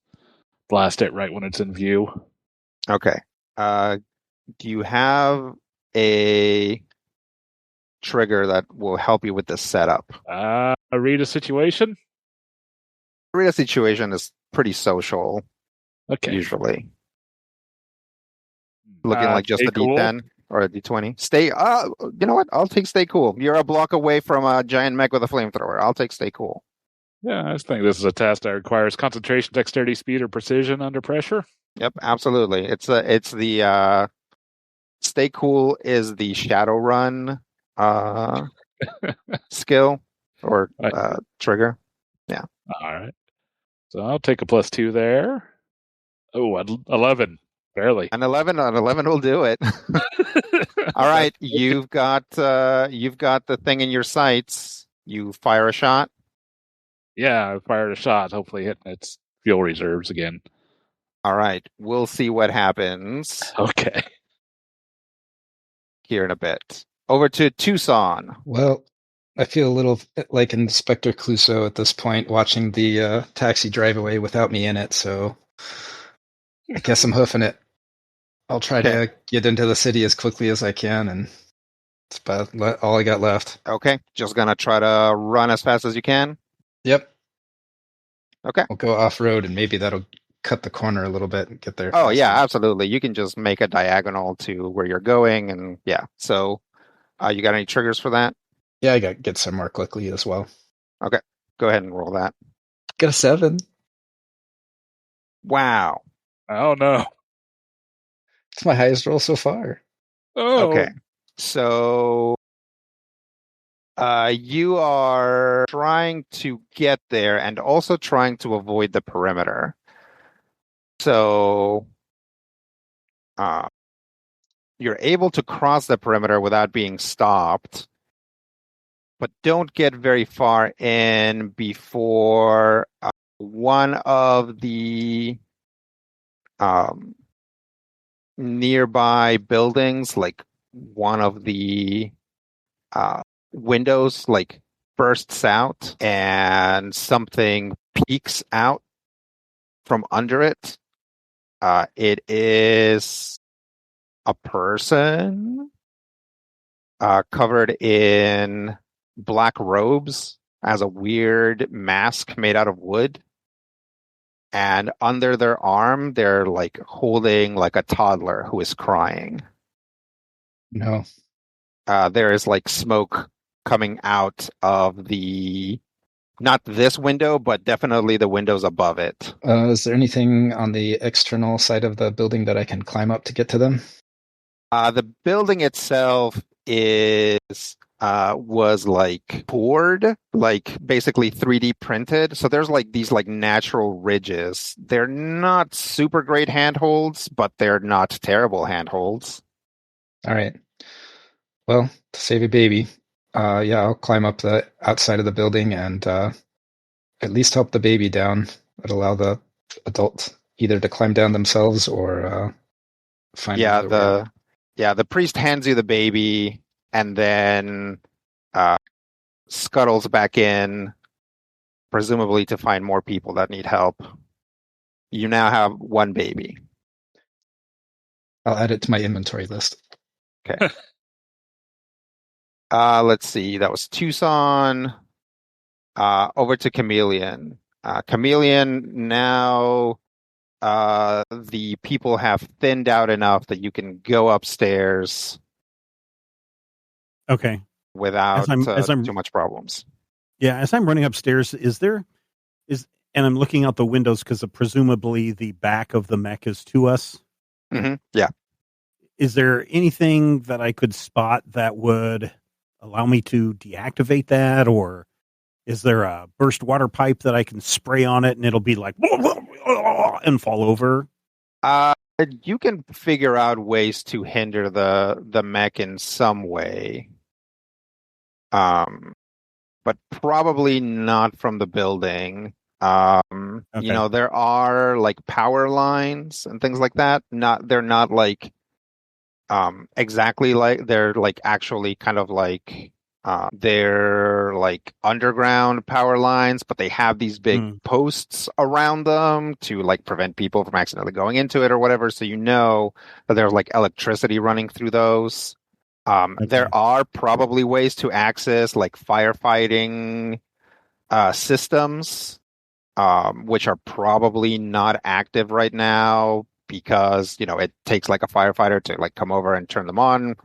blast it right when it's in view. Okay. Do you have a trigger that will help you with this setup? Read a situation? Read a situation is pretty social. Okay. Usually. Looking like just a cool. D10 or a D20. Stay, you know what? I'll take stay cool. You're a block away from a giant mech with a flamethrower. I'll take stay cool. Yeah, I think this is a task that requires concentration, dexterity, speed, or precision under pressure. Yep, absolutely. It's the stay cool is the Shadowrun skill or trigger. Yeah. All right. So I'll take a +2 there. Oh, 11. Barely. An 11 will do it. All right, you've got the thing in your sights. You fire a shot. Yeah, I fired a shot, hopefully hitting its fuel reserves again. All right, we'll see what happens. Okay. Here in a bit. Over to Tucson. Well, I feel a little like Inspector Clouseau at this point, watching the taxi drive away without me in it, so I guess I'm hoofing it. I'll try to get into the city as quickly as I can, and it's about all I got left. Okay, just gonna try to run as fast as you can? Yep. Okay. We'll go off-road, and maybe that'll cut the corner a little bit and get there. Oh, faster. yeah, absolutely. You can just make a diagonal to where you're going, and yeah. So, you got any triggers for that? Yeah, I got to get somewhere quickly as well. Okay, go ahead and roll that. Got a 7. Wow. Oh, no. It's my highest roll so far. Oh. Okay, so you are trying to get there and also trying to avoid the perimeter. So you're able to cross the perimeter without being stopped, but don't get very far in before one of the um, nearby buildings, like one of the windows like bursts out and something peeks out from under it. It is a person covered in black robes, has a weird mask made out of wood. And under their arm, they're like holding like a toddler who is crying. No. There is like smoke coming out of not this window, but definitely the windows above it. Is there anything on the external side of the building that I can climb up to get to them? The building itself was like poured, like basically 3D printed. So there's like these like natural ridges. They're not super great handholds, but they're not terrible handholds. All right. Well, to save a baby, yeah, I'll climb up the outside of the building and at least help the baby down. But allow the adult either to climb down themselves or find another way. The priest hands you the baby and then scuttles back in, presumably to find more people that need help. You now have one baby. I'll add it to my inventory list. Okay. Let's see. That was Tucson. Over to Chameleon. Chameleon, now the people have thinned out enough that you can go upstairs. Okay. Without too much problems. Yeah, as I'm running upstairs, and I'm looking out the windows because presumably the back of the mech is to us. Mm-hmm. Yeah. Is there anything that I could spot that would allow me to deactivate that, or is there a burst water pipe that I can spray on it and it'll be like and fall over? You can figure out ways to hinder the mech in some way. But probably not from the building. Okay. You know, there are like power lines and things like that. They're not like exactly like, they're like actually kind of like they're like underground power lines, but they have these big posts around them to like prevent people from accidentally going into it or whatever. So you know that there's like electricity running through those. There are probably ways to access like firefighting systems, which are probably not active right now because, you know, it takes like a firefighter to like come over and turn them on.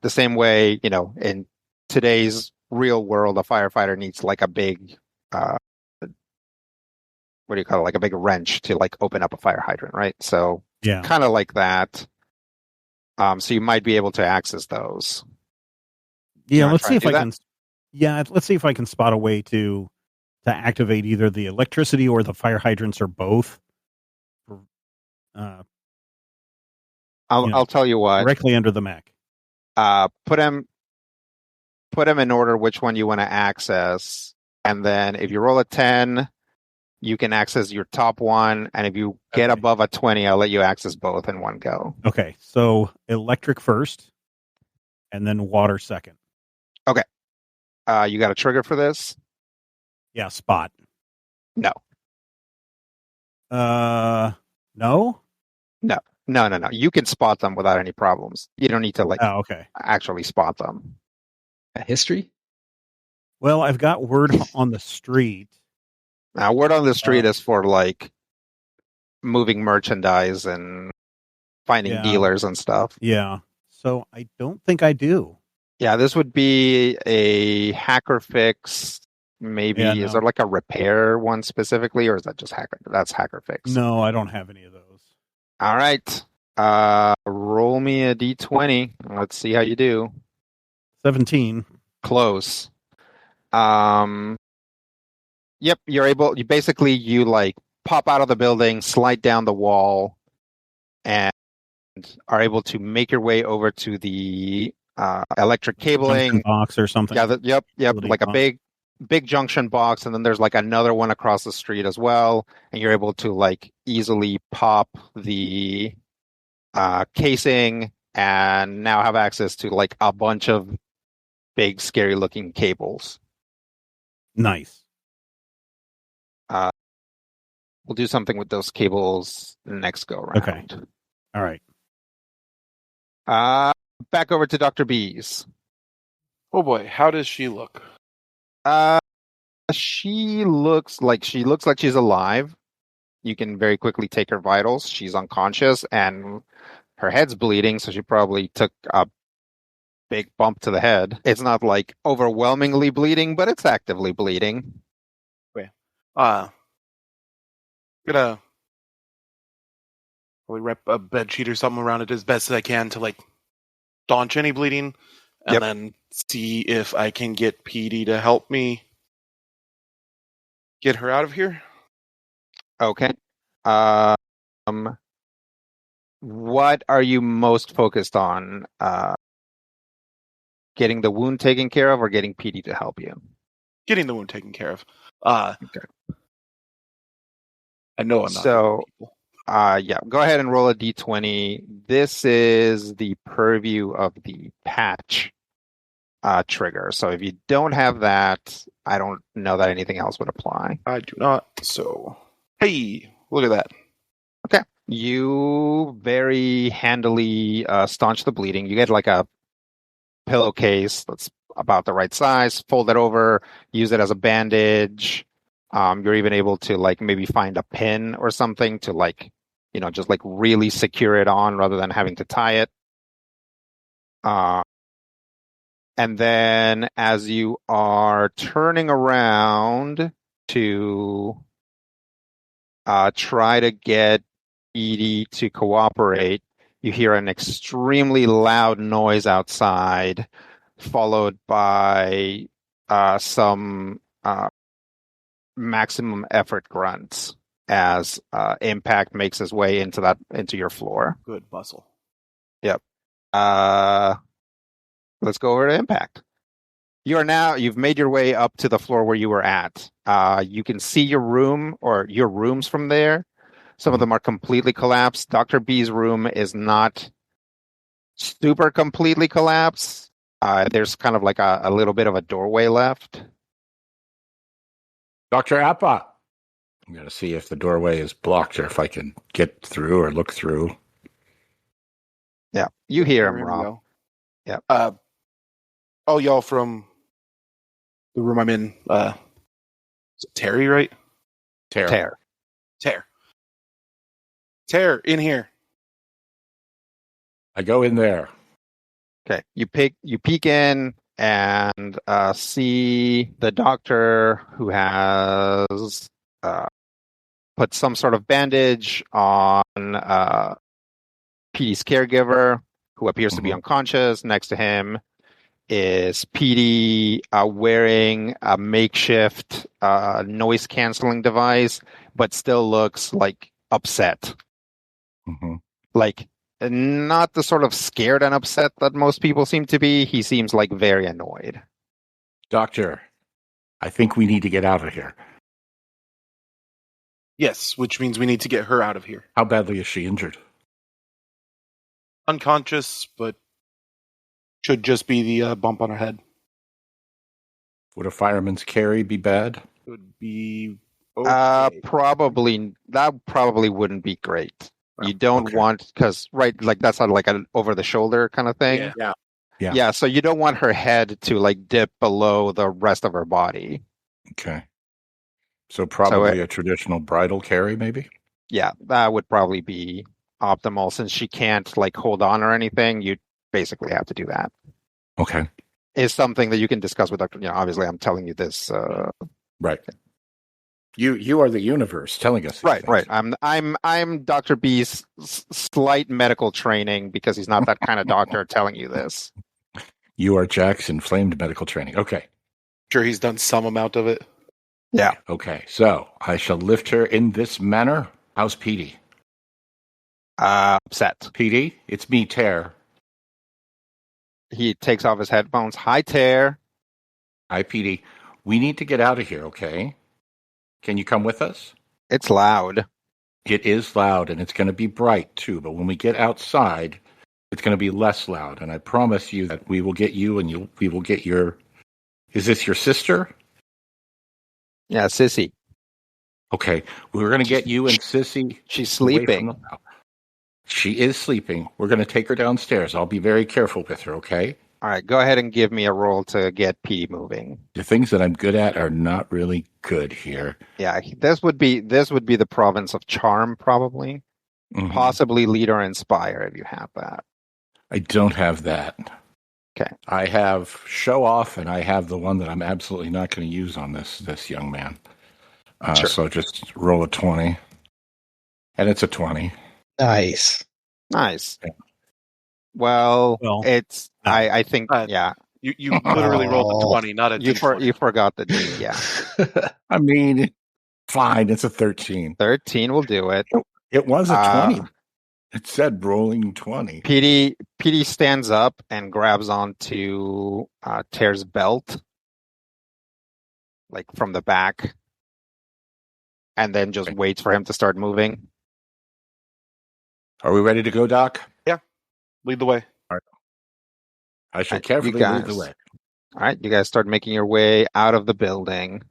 The same way, you know, in today's real world, a firefighter needs like a big, what do you call it? Like a big wrench to like open up a fire hydrant, right? So yeah, kind of like that. So you might be able to access those. Yeah, let's see if I can. Yeah, let's see if I can spot a way to activate either the electricity or the fire hydrants or both. I'll tell you what. Directly under the mech. Put them in order which one you want to access, and then if you roll a 10, you can access your top one, and if you get above a 20, I'll let you access both in one go. Okay, so electric first, and then water second. Okay. You got a trigger for this? Yeah, spot. No. No? No. You can spot them without any problems. You don't need to actually spot them. A history? Well, I've got word on the street. Now, word on the street is for like moving merchandise and finding dealers and stuff. Yeah. So I don't think I do. Yeah, this would be a hacker fix. Maybe is there like a repair one specifically, or is that just hacker? That's hacker fix. No, I don't have any of those. All right. Roll me a d20. Let's see how you do. 17. Close. Yep, you're able. You like pop out of the building, slide down the wall, and are able to make your way over to the electric cabling box or something. Yeah. Yep. Like a big big junction box, and then there's like another one across the street as well, and you're able to like easily pop the casing and now have access to like a bunch of big, scary looking cables. Nice. We'll do something with those cables next go around. Okay. All right. Back over to Dr. Bees. Oh boy, how does she look? She looks like she's alive. You can very quickly take her vitals. She's unconscious and her head's bleeding, so she probably took a big bump to the head. It's not like overwhelmingly bleeding, but it's actively bleeding. Okay. Gonna probably wrap a bed sheet or something around it as best as I can to like staunch any bleeding, and then see if I can get PD to help me get her out of here. Okay. What are you most focused on? Getting the wound taken care of or getting PD to help you? Getting the wound taken care of. Okay. I know I'm not. So, go ahead and roll a d20. This is the purview of the patch trigger. So if you don't have that, I don't know that anything else would apply. I do not. So, hey, look at that. Okay. You very handily staunch the bleeding. You get like a pillowcase that's about the right size, fold it over, use it as a bandage. You're even able to like maybe find a pin or something to like, just like really secure it on rather than having to tie it. And then as you are turning around to try to get Edie to cooperate, you hear an extremely loud noise outside, followed by some maximum effort grunts as Impact makes his way into your floor. Good bustle. Yep. Let's go over to Impact. You've made your way up to the floor where you were at. You can see your room or your rooms from there. Some of them are completely collapsed. Dr. B's room is not super completely collapsed. There's kind of like a little bit of a doorway left. Dr. Appa, I'm going to see if the doorway is blocked or if I can get through or look through. Yeah, you hear him, There we Rob. go. Yeah. Oh, y'all from the room I'm in. Is it Terry, right? Tear. Tear, in here. I go in there. Okay, you peek in and see the doctor who has put some sort of bandage on PD's caregiver, who appears to be unconscious. Next to him is PD wearing a makeshift noise-canceling device, but still looks like upset. Mm-hmm. Like, not the sort of scared and upset that most people seem to be. He seems like very annoyed. Doctor, I think we need to get out of here. Yes, which means we need to get her out of here. How badly is she injured? Unconscious, but should just be the bump on her head. Would a fireman's carry be bad? Would be okay. Probably wouldn't be great. You don't want, because like that's not like an over the shoulder kind of thing. Yeah. So you don't want her head to like dip below the rest of her body. Okay. So probably a traditional bridal carry, maybe? Yeah, that would probably be optimal. Since she can't like hold on or anything, you basically have to do that. Okay. Is something that you can discuss with Dr. Obviously I'm telling you this. Right. You are the universe telling us. Right. I'm Dr. B's slight medical training, because he's not that kind of doctor telling you this. You are Jack's inflamed medical training. Okay. Sure, he's done some amount of it. Yeah. Okay. So I shall lift her in this manner. How's PD? Upset. PD, it's me, Tear. He takes off his headphones. Hi, Tear. Hi, PD. We need to get out of here, okay? Can you come with us? It's loud. It is loud, and it's going to be bright, too. But when we get outside, it's going to be less loud. And I promise you that we will get you, and we will get your... Is this your sister? Yeah, Sissy. Okay, we're going to get you and Sissy... She's away from sleeping. the house. She is sleeping. We're going to take her downstairs. I'll be very careful with her, okay? All right, go ahead and give me a roll to get P moving. The things that I'm good at are not really good here. Yeah, this would be the province of charm, probably. Mhm. Possibly lead or inspire if you have that. I don't have that. Okay. I have show off, and I have the one that I'm absolutely not going to use on this young man. Sure. So just roll a 20. And it's a 20. Nice. Nice. Yeah. Well, Well, it's no. I think You literally rolled a 20, not a you D20. forgot the D. Yeah, I mean, fine, it's a 13. 13 will do it. It was a 20. It said rolling 20. PD stands up and grabs onto Tear's belt, like from the back, and then just waits for him to start moving. Are we ready to go, Doc? Lead the way. I shall Right, carefully you guys. lead the way. All right, you guys start making your way out of the building.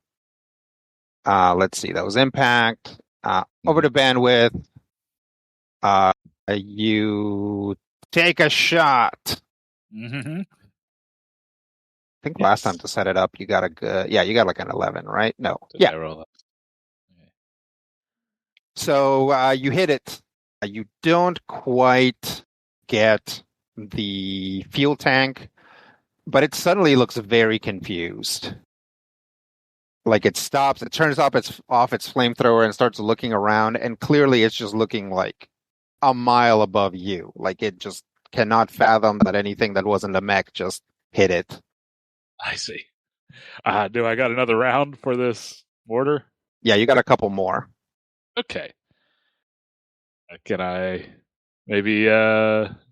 Let's see, that was impact. Over to bandwidth. You take a shot. Mm-hmm. I think last time to set it up, you got a good. Yeah, you got like an 11, right? No. Yeah. Roll that. So you hit it. You don't quite get the fuel tank, but it suddenly looks very confused. Like it stops, it turns off its flamethrower and starts looking around, and clearly it's just looking like a mile above you. Like it just cannot fathom that anything that wasn't a mech just hit it. I see. Do I got another round for this mortar? Yeah, you got a couple more. Okay. Can I maybe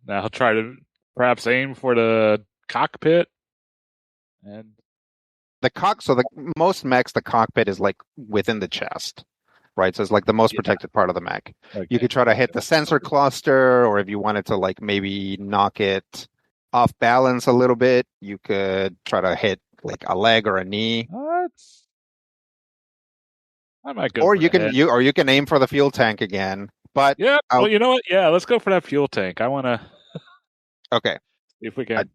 now try to perhaps aim for the cockpit? And Most mechs, the cockpit is like within the chest, right? So it's like the most protected part of the mech. okay. You could try to hit the sensor cluster, or if you wanted to like maybe knock it off balance a little bit, you could try to hit like a leg or a knee. I might go. Or for you the can head. you can aim for the fuel tank again. But Yeah. Well, you know what? Yeah, let's go for that fuel tank. I want to okay. see if we can.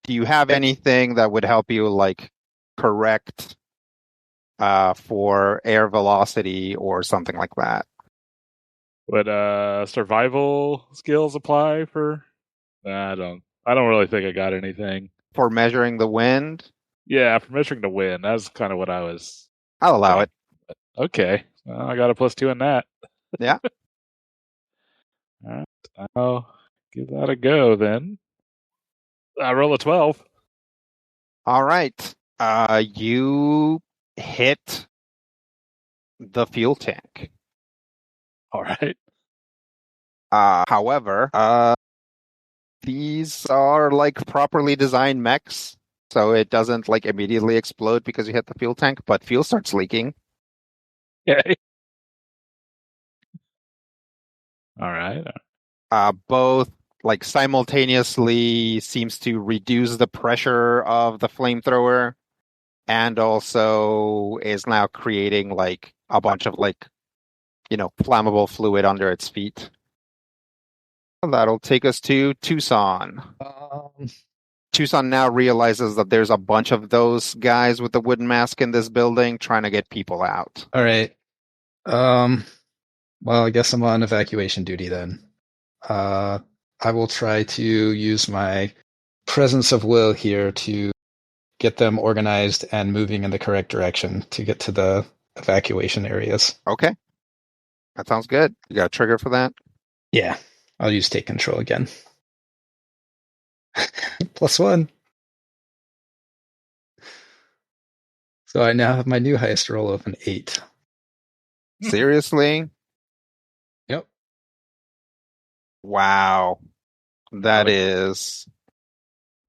Do you have anything that would help you like correct for air velocity or something like that? Would survival skills apply for? I don't really think I got anything. For measuring the wind? Yeah, for measuring the wind. That's kind of what I was. I'll allow it. Okay, well, I got a +2 in that. Yeah. All right, I'll give that a go then. I roll a 12. All right. You hit the fuel tank. All right. However, these are like properly designed mechs, so it doesn't like immediately explode because you hit the fuel tank, but fuel starts leaking. Okay. All right. Both like simultaneously seems to reduce the pressure of the flamethrower, and also is now creating like a bunch of like, flammable fluid under its feet. That'll take us to Tucson. Tucson now realizes that there's a bunch of those guys with the wooden mask in this building trying to get people out. All right. Well, I guess I'm on evacuation duty then. I will try to use my presence of will here to get them organized and moving in the correct direction to get to the evacuation areas. Okay. That sounds good. You got a trigger for that? Yeah, I'll use take control again. +1. So I now have my new highest roll of an 8. Seriously? Yep. Wow. That is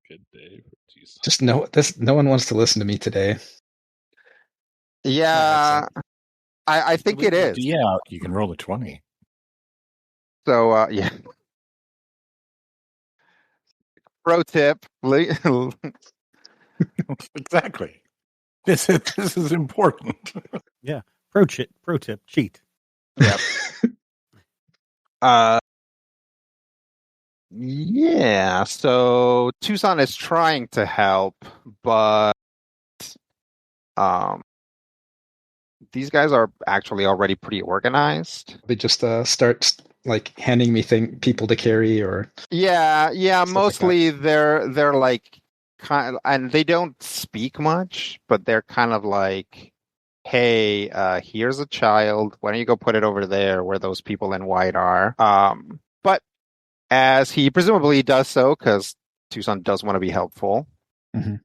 Good day for Jesus. Just no one wants to listen to me today. Yeah, I think it is. Yeah, you can roll a 20. So, yeah. Pro tip. Exactly. This is important. Yeah. Pro tip, cheat. Yep. Yeah, so Tucson is trying to help, but um, these guys are actually already pretty organized. They just start like handing me people to carry or Yeah, stuff like mostly they're like kind of, and they don't speak much, but they're kind of like, hey, here's a child. Why don't you go put it over there where those people in white are? But as he presumably does so, because Tucson does want to be helpful, Mhm.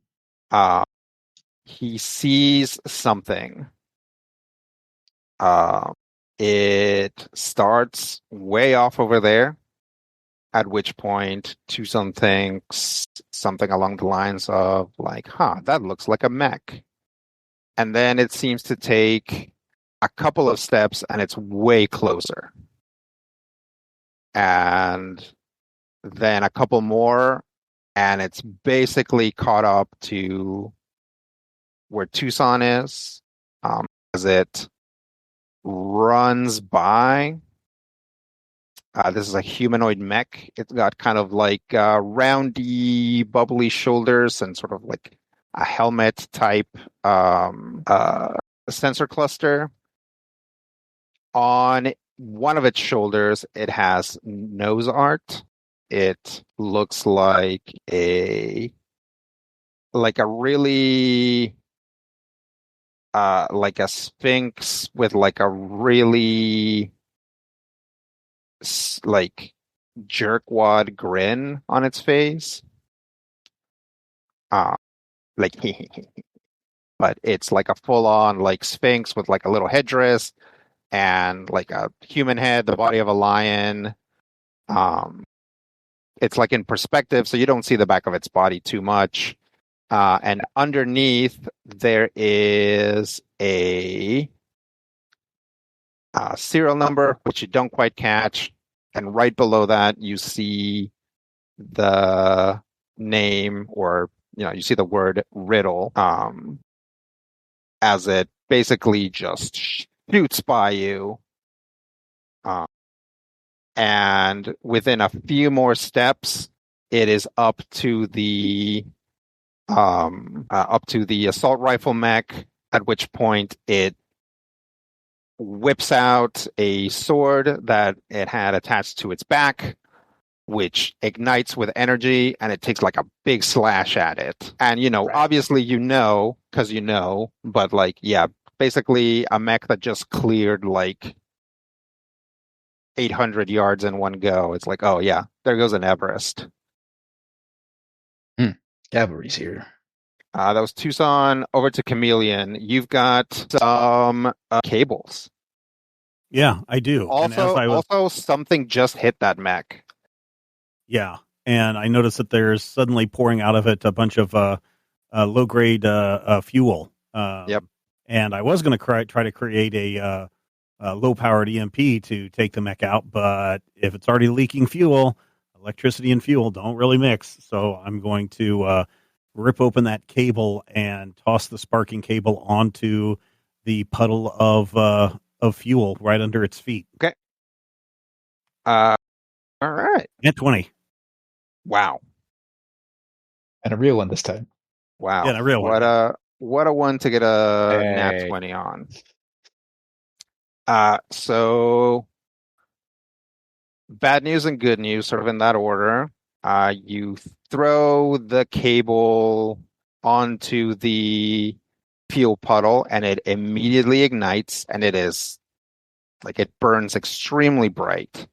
he sees something. It starts way off over there, at which point Tucson thinks something along the lines of like, that looks like a mech. And then it seems to take a couple of steps and it's way closer. And then a couple more and it's basically caught up to where Tucson is, as it runs by. This is a humanoid mech. It's got kind of like roundy, bubbly shoulders and sort of like a helmet type sensor cluster. On one of its shoulders, it has nose art. It looks like a really like a sphinx with like a really like jerkwad grin on its face. Like but it's like a full-on like sphinx with like a little headdress and like a human head, the body of a lion. It's like in perspective, so you don't see the back of its body too much. And underneath there is a serial number, which you don't quite catch. And right below that, you see the name, or you see the word riddle, as it basically just shoots by you. And within a few more steps, it is up to the assault rifle mech, at which point it whips out a sword that it had attached to its back, which ignites with energy, and it takes like a big slash at it. And obviously because but like, yeah, basically a mech that just cleared like 800 yards in one go. It's like, oh yeah, there goes an Everest. Cavalry's here. That was Tucson. Over to Chameleon. You've got some cables. Yeah, I do. Also, something just hit that mech. Yeah, and I noticed that there's suddenly pouring out of it a bunch of low-grade fuel. Yep. And I was going to try to create a low-powered EMP to take the mech out, but if it's already leaking fuel, electricity and fuel don't really mix. So I'm going to rip open that cable and toss the sparking cable onto the puddle of fuel right under its feet. Okay. All right. At 20. Wow. And a real one this time. Wow. Yeah, a real one. What a one to get a nat 20 on. So bad news and good news, sort of in that order. You throw the cable onto the fuel puddle and it immediately ignites, and it is like it burns extremely bright.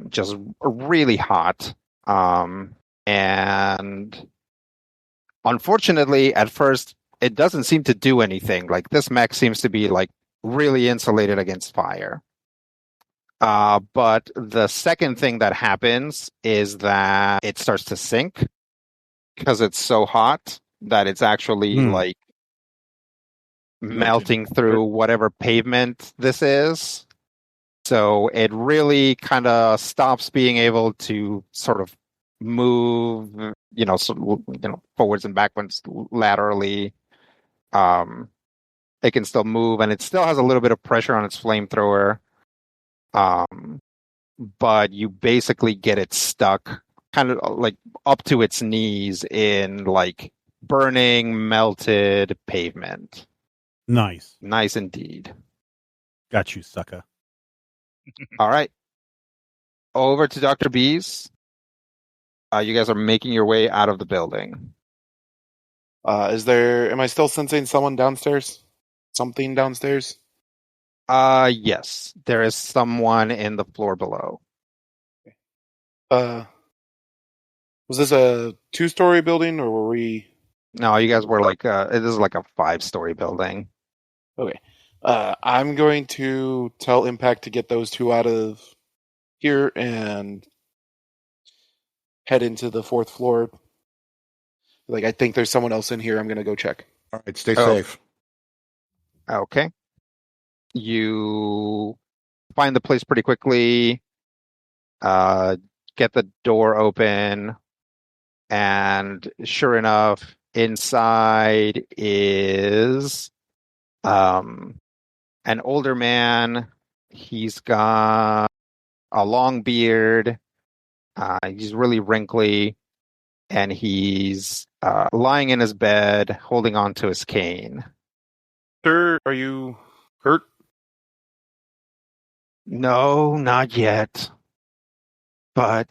Just really hot. And unfortunately, at first, it doesn't seem to do anything. Like, this mech seems to be like really insulated against fire. But the second thing that happens is that it starts to sink because it's so hot that it's actually like melting through whatever pavement this is. So it really kind of stops being able to sort of move, forwards and backwards laterally. It can still move, and it still has a little bit of pressure on its flamethrower. But you basically get it stuck kind of like up to its knees in like burning, melted pavement. Nice. Nice indeed. Got you, sucker. All right. Over to Dr. B's. You guys are making your way out of the building. Am I still sensing someone downstairs? Something downstairs? Yes. There is someone in the floor below. Was this a 2-story building, or were we... No, you guys were like, it is like a 5-story building. Okay. I'm going to tell Impact to get those two out of here and head into the 4th floor. Like, I think there's someone else in here. I'm going to go check. All right, stay safe. Okay. You find the place pretty quickly, get the door open, and sure enough, inside is an older man. He's got a long beard. He's really wrinkly, and he's lying in his bed, holding onto his cane. Sir, are you hurt? No, not yet. But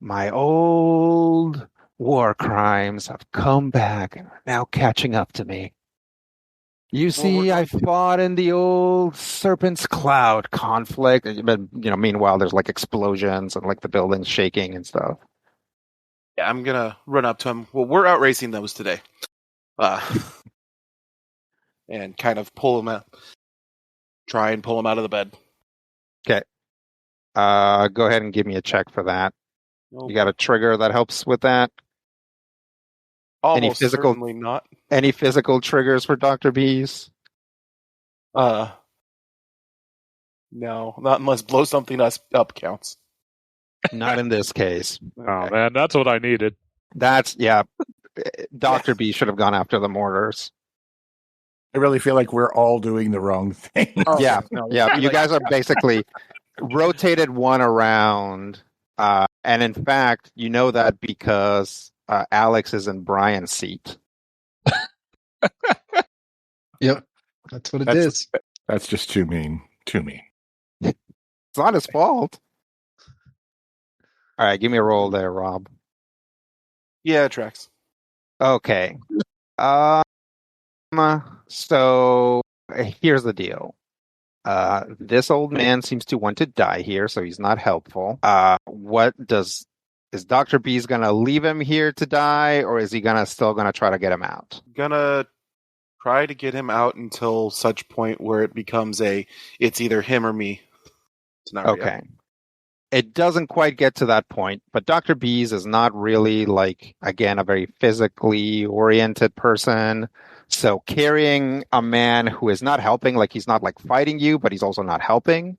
my old war crimes have come back and are now catching up to me. You see, I fought in the old Serpent's Cloud conflict. But, meanwhile, there's like explosions and like the building's shaking and stuff. Yeah, I'm going to run up to him. Well, we're out racing those today. And kind of pull him out. Try and pull him out of the bed. Okay. Go ahead and give me a check for that. Nope. You got a trigger that helps with that? Almost certainly not. Any physical triggers for Dr. B's? No, not unless blow something up counts. Not in this case. Oh, man, that's what I needed. Dr. B should have gone after the mortars. I really feel like we're all doing the wrong thing. Yeah. You guys are basically rotated one around. And in fact, you know that because Alex is in Brian's seat. Yep. That's what it is. That's just too mean. Too mean. It's not his fault. All right, give me a roll there, Rob. Yeah, it tracks. Okay. So here's the deal. This old man seems to want to die here, so he's not helpful. Is Dr. B's gonna leave him here to die, or is he still gonna try to get him out? Gonna try to get him out until such point where it becomes it's either him or me scenario. Okay. It doesn't quite get to that point, but Dr. B's is not really a very physically oriented person. So carrying a man who is not helping, he's not fighting you, but he's also not helping.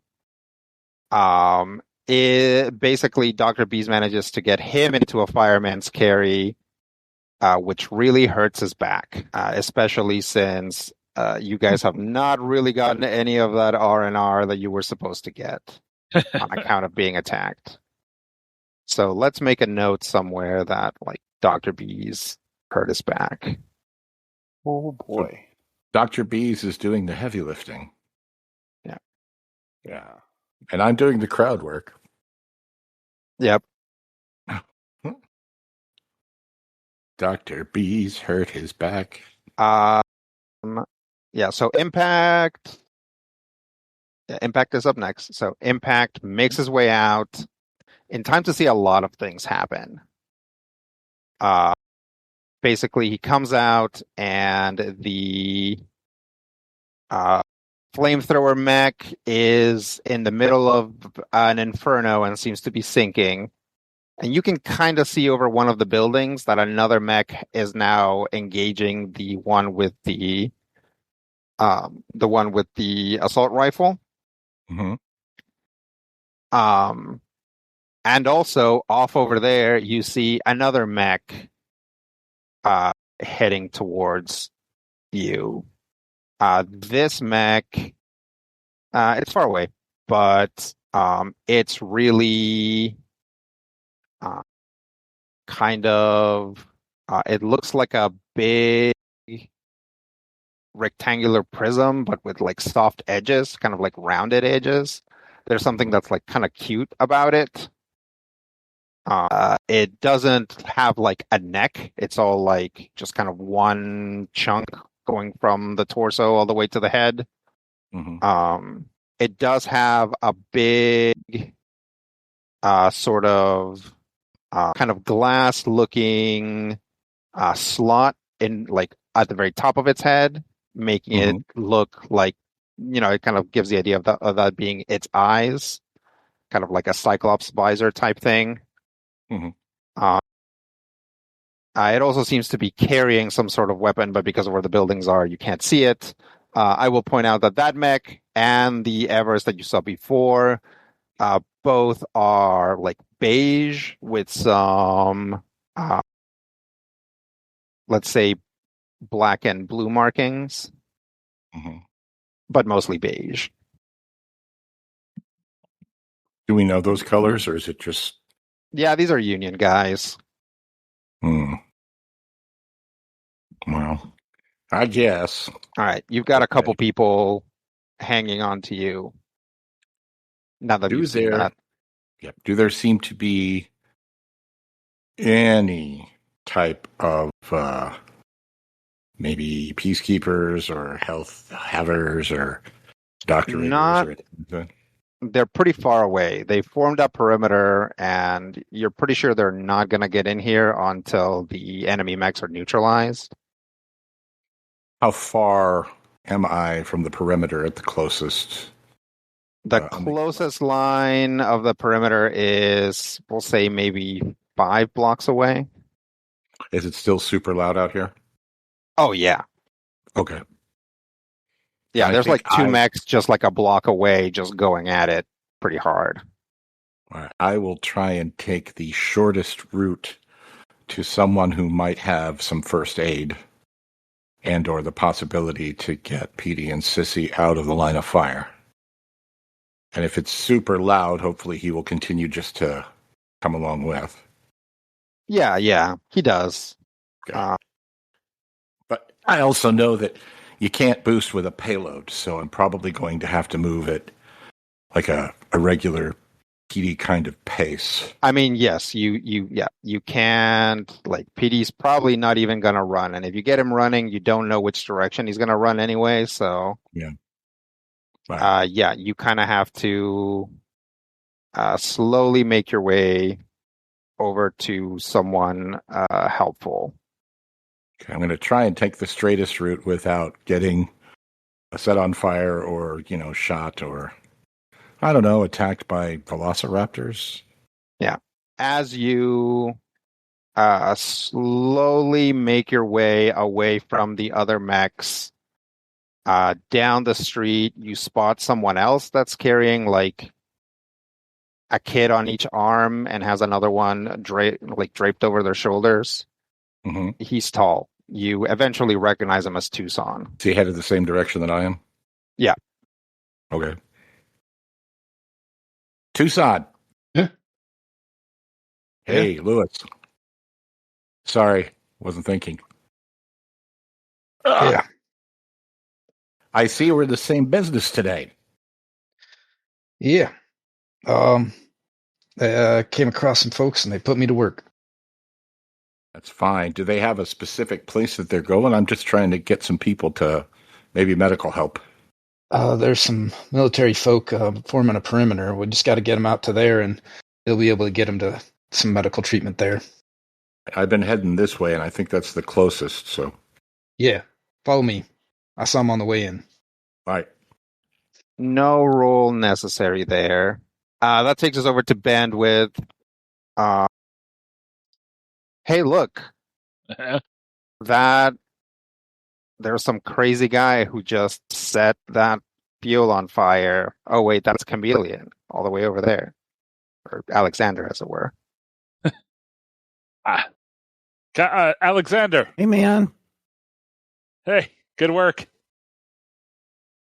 Basically Dr. B's manages to get him into a fireman's carry, which really hurts his back, especially since you guys have not really gotten any of that R&R that you were supposed to get on account of being attacked. So let's make a note somewhere that Dr. B's hurt his back. Oh boy. Dr. B's is doing the heavy lifting. Yeah. Yeah. And I'm doing the crowd work. Yep. Dr. B's hurt his back. Yeah, so Impact. Yeah, Impact is up next. So Impact makes his way out in time to see a lot of things happen. Basically, he comes out and the flamethrower mech is in the middle of an inferno and seems to be sinking. And you can kind of see over one of the buildings that another mech is now engaging the one with the the one with the assault rifle. Mm-hmm. And also off over there, you see another mech heading towards you. This mech, it's far away, but it's really kind of, it looks like a big rectangular prism, but with like soft edges, kind of like rounded edges. There's something that's like kind of cute about it. It doesn't have like a neck. It's all like just kind of one chunk going from the torso all the way to the head. Mm-hmm. It does have a big sort of kind of glass looking slot in like at the very top of its head, making it look like, it kind of gives the idea of that being its eyes, kind of like a Cyclops visor type thing. Mm-hmm. It also seems to be carrying some sort of weapon, but because of where the buildings are, you can't see it. I will point out that mech and the Everest that you saw before, both are like beige with some, let's say, black and blue markings, but mostly beige. Do we know those colors, or is it just... Yeah, these are Union guys. Well, I guess. All right, you've got a couple people hanging on to you. Now that you've seen that. Yep. Do there seem to be any type of maybe peacekeepers or health havers or doctors? Not. They're pretty far away. They formed a perimeter, and you're pretty sure they're not going to get in here until the enemy mechs are neutralized. How far am I from the perimeter at the closest? The closest line of the perimeter is, we'll say, maybe 5 blocks away. Is it still super loud out here? Oh, yeah. Okay. Yeah, there's like 2 mechs just like a block away, just going at it pretty hard. All right. I will try and take the shortest route to someone who might have some first aid and or the possibility to get Petey and Sissy out of the line of fire. And if it's super loud, hopefully he will continue just to come along with. Yeah, he does. Okay. But I also know that you can't boost with a payload, so I'm probably going to have to move at like a regular PD kind of pace. I mean, yes, you can't, like, PD's probably not even going to run, and if you get him running, you don't know which direction he's going to run anyway, so... Yeah. Right. You kind of have to slowly make your way over to someone helpful. Okay, I'm going to try and take the straightest route without getting set on fire or, shot or, I don't know, attacked by velociraptors. Yeah. As you slowly make your way away from the other mechs, down the street, you spot someone else that's carrying like a kid on each arm and has another one draped over their shoulders. Mm-hmm. He's tall. You eventually recognize him as Tucson. Is he headed the same direction that I am? Yeah. Okay. Tucson. Yeah. Hey, Lewis. Sorry, wasn't thinking. Yeah. I see we're in the same business today. Yeah. I came across some folks and they put me to work. That's fine. Do they have a specific place that they're going? I'm just trying to get some people to maybe medical help. There's some military folk forming a perimeter. We just got to get them out to there, and they'll be able to get them to some medical treatment there. I've been heading this way, and I think that's the closest, so... Yeah, follow me. I saw them on the way in. Right. No roll necessary there. That takes us over to bandwidth. Hey, look. That there's some crazy guy who just set that fuel on fire. Oh wait, that's Chameleon all the way over there, or Alexander, as it were. Alexander. Hey, man. Hey, good work.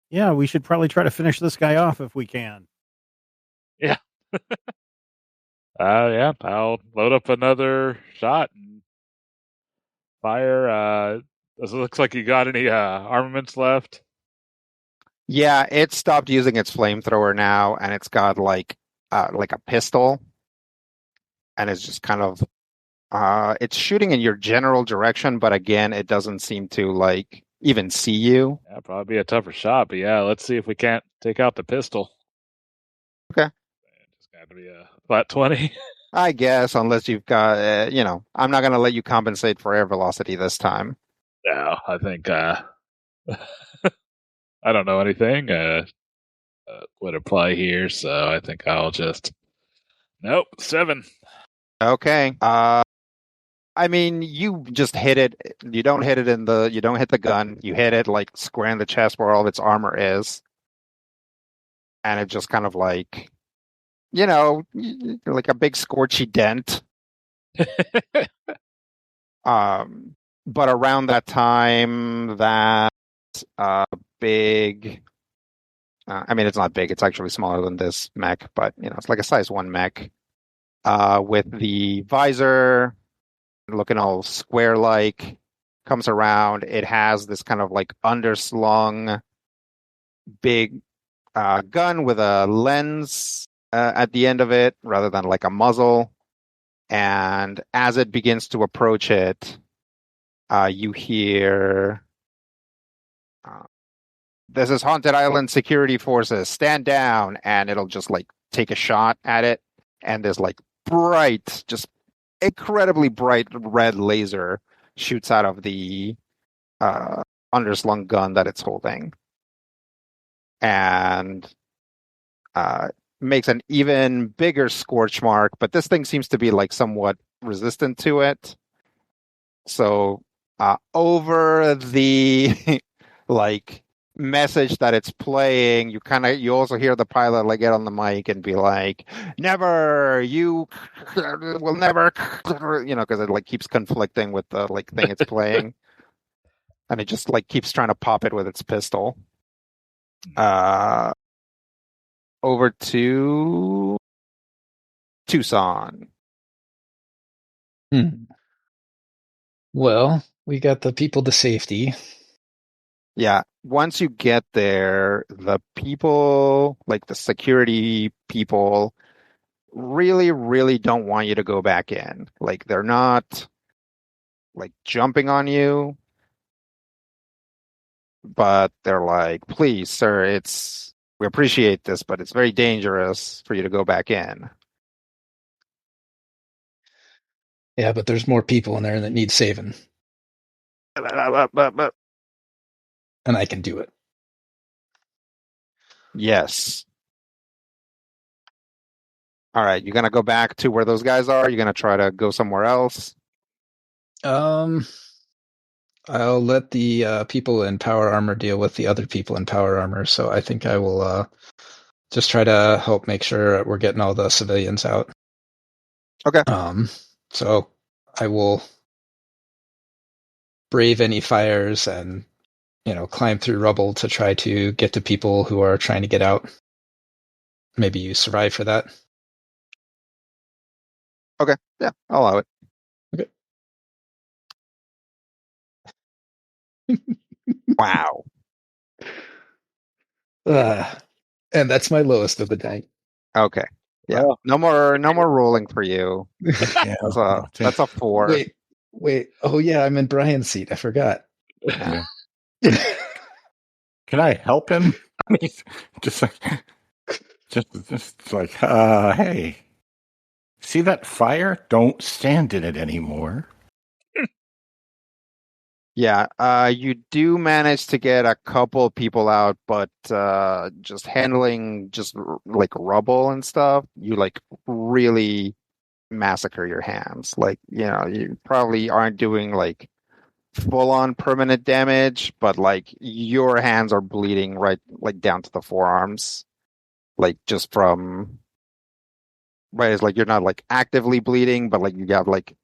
Yeah, we should probably try to finish this guy off if we can. Yeah. Yeah, I'll load up another shot and fire. Does it look like you got any armaments left? Yeah, it stopped using its flamethrower now, and it's got like a pistol, and it's just kind of it's shooting in your general direction, but again, it doesn't seem to like even see you. Yeah, probably be a tougher shot, but yeah, let's see if we can't take out the pistol. Okay. Just got to be a flat 20. I guess, unless you've got, I'm not going to let you compensate for air velocity this time. No, I think I don't know anything would apply here, so I think I'll just nope 7. Okay. I mean, you just hit it. You don't hit it you don't hit the gun. You hit it like square in the chest where all of its armor is, and it just kind of like, like a big scorchy dent. But around that time, that big. I mean, it's not big. It's actually smaller than this mech, but it's like a size 1 mech. With the visor looking all square-like, comes around. It has this kind of like underslung big gun with a lens at the end of it, rather than like a muzzle. And as it begins to approach it, you hear, "This is Haunted Island Security Forces. Stand down!" And it'll just like take a shot at it. And there's like bright, just incredibly bright red laser shoots out of the underslung gun that it's holding, and makes an even bigger scorch mark. But this thing seems to be like somewhat resistant to it. So over the like message that it's playing, you also hear the pilot like get on the mic and be like, "Never, you will never," because it like keeps conflicting with the like thing it's playing, and it just like keeps trying to pop it with its pistol. Over to Tucson. Well, we got the people to safety. Yeah, once you get there, the people, like the security people, really, really don't want you to go back in. Like, they're not, like, jumping on you, but they're like, "Please, sir, we appreciate this, but it's very dangerous for you to go back in." Yeah, but there's more people in there that need saving. And I can do it. Yes. All right, you're going to go back to where those guys are? You're going to try to go somewhere else? I'll let the people in power armor deal with the other people in power armor. So I think I will just try to help make sure we're getting all the civilians out. Okay. So I will brave any fires and climb through rubble to try to get to people who are trying to get out. Maybe you survive for that. Okay. Yeah, I'll allow it. Okay. Wow. And that's my lowest of the day. Okay. Yeah. Well, no more rolling for you. Yeah, That's a 4. Wait. Oh yeah, I'm in Brian's seat. I forgot. Yeah. Can I help him? I mean, just like, hey, see that fire? Don't stand in it anymore. Yeah, you do manage to get a couple of people out, but just handling like rubble and stuff, you like really massacre your hands. Like, you probably aren't doing like full-on permanent damage, but like your hands are bleeding right like down to the forearms, like just from right. It's like you're not like actively bleeding, but like you got like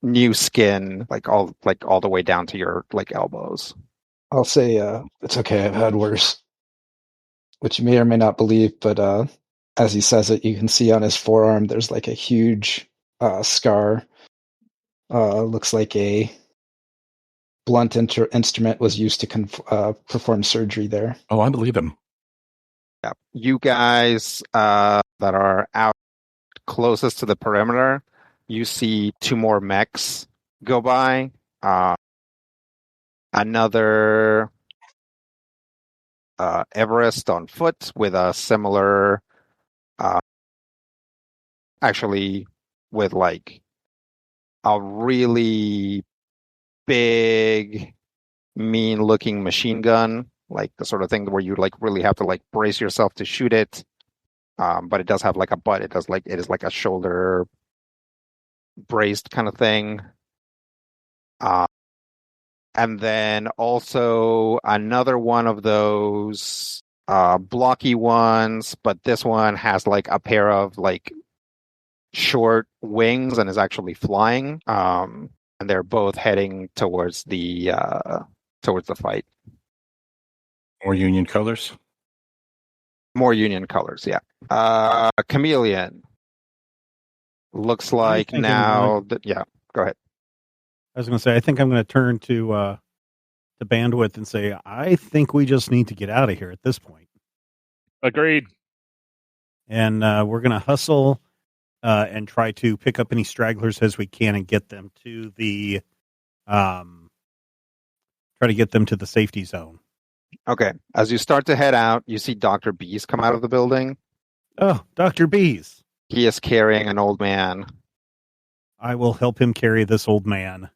new skin like all the way down to your like elbows. I'll say it's okay. I've had worse, which you may or may not believe, but as he says it, you can see on his forearm there's like a huge scar. Looks like a blunt instrument was used to perform surgery there. Oh, I believe him. Yeah. You guys that are out closest to the perimeter, you see 2 more mechs go by. Another Everest on foot with a similar, actually with like a really big, mean-looking machine gun, like the sort of thing where you like really have to like brace yourself to shoot it. But it does have like a butt. It is like a shoulder braced kind of thing. And then also another one of those blocky ones, but this one has like a pair of like short wings and is actually flying. And they're both heading towards the fight. More Union colors. More Union colors, yeah. Chameleon. Looks like now yeah, go ahead. I was going to say, I think I'm going to turn to Bandwidth and say, I think we just need to get out of here at this point. Agreed. And we're going to hustle and try to pick up any stragglers as we can and get them to the safety zone. Okay. As you start to head out, you see Dr. Bees come out of the building. Oh, Dr. Bees. He is carrying an old man. I will help him carry this old man.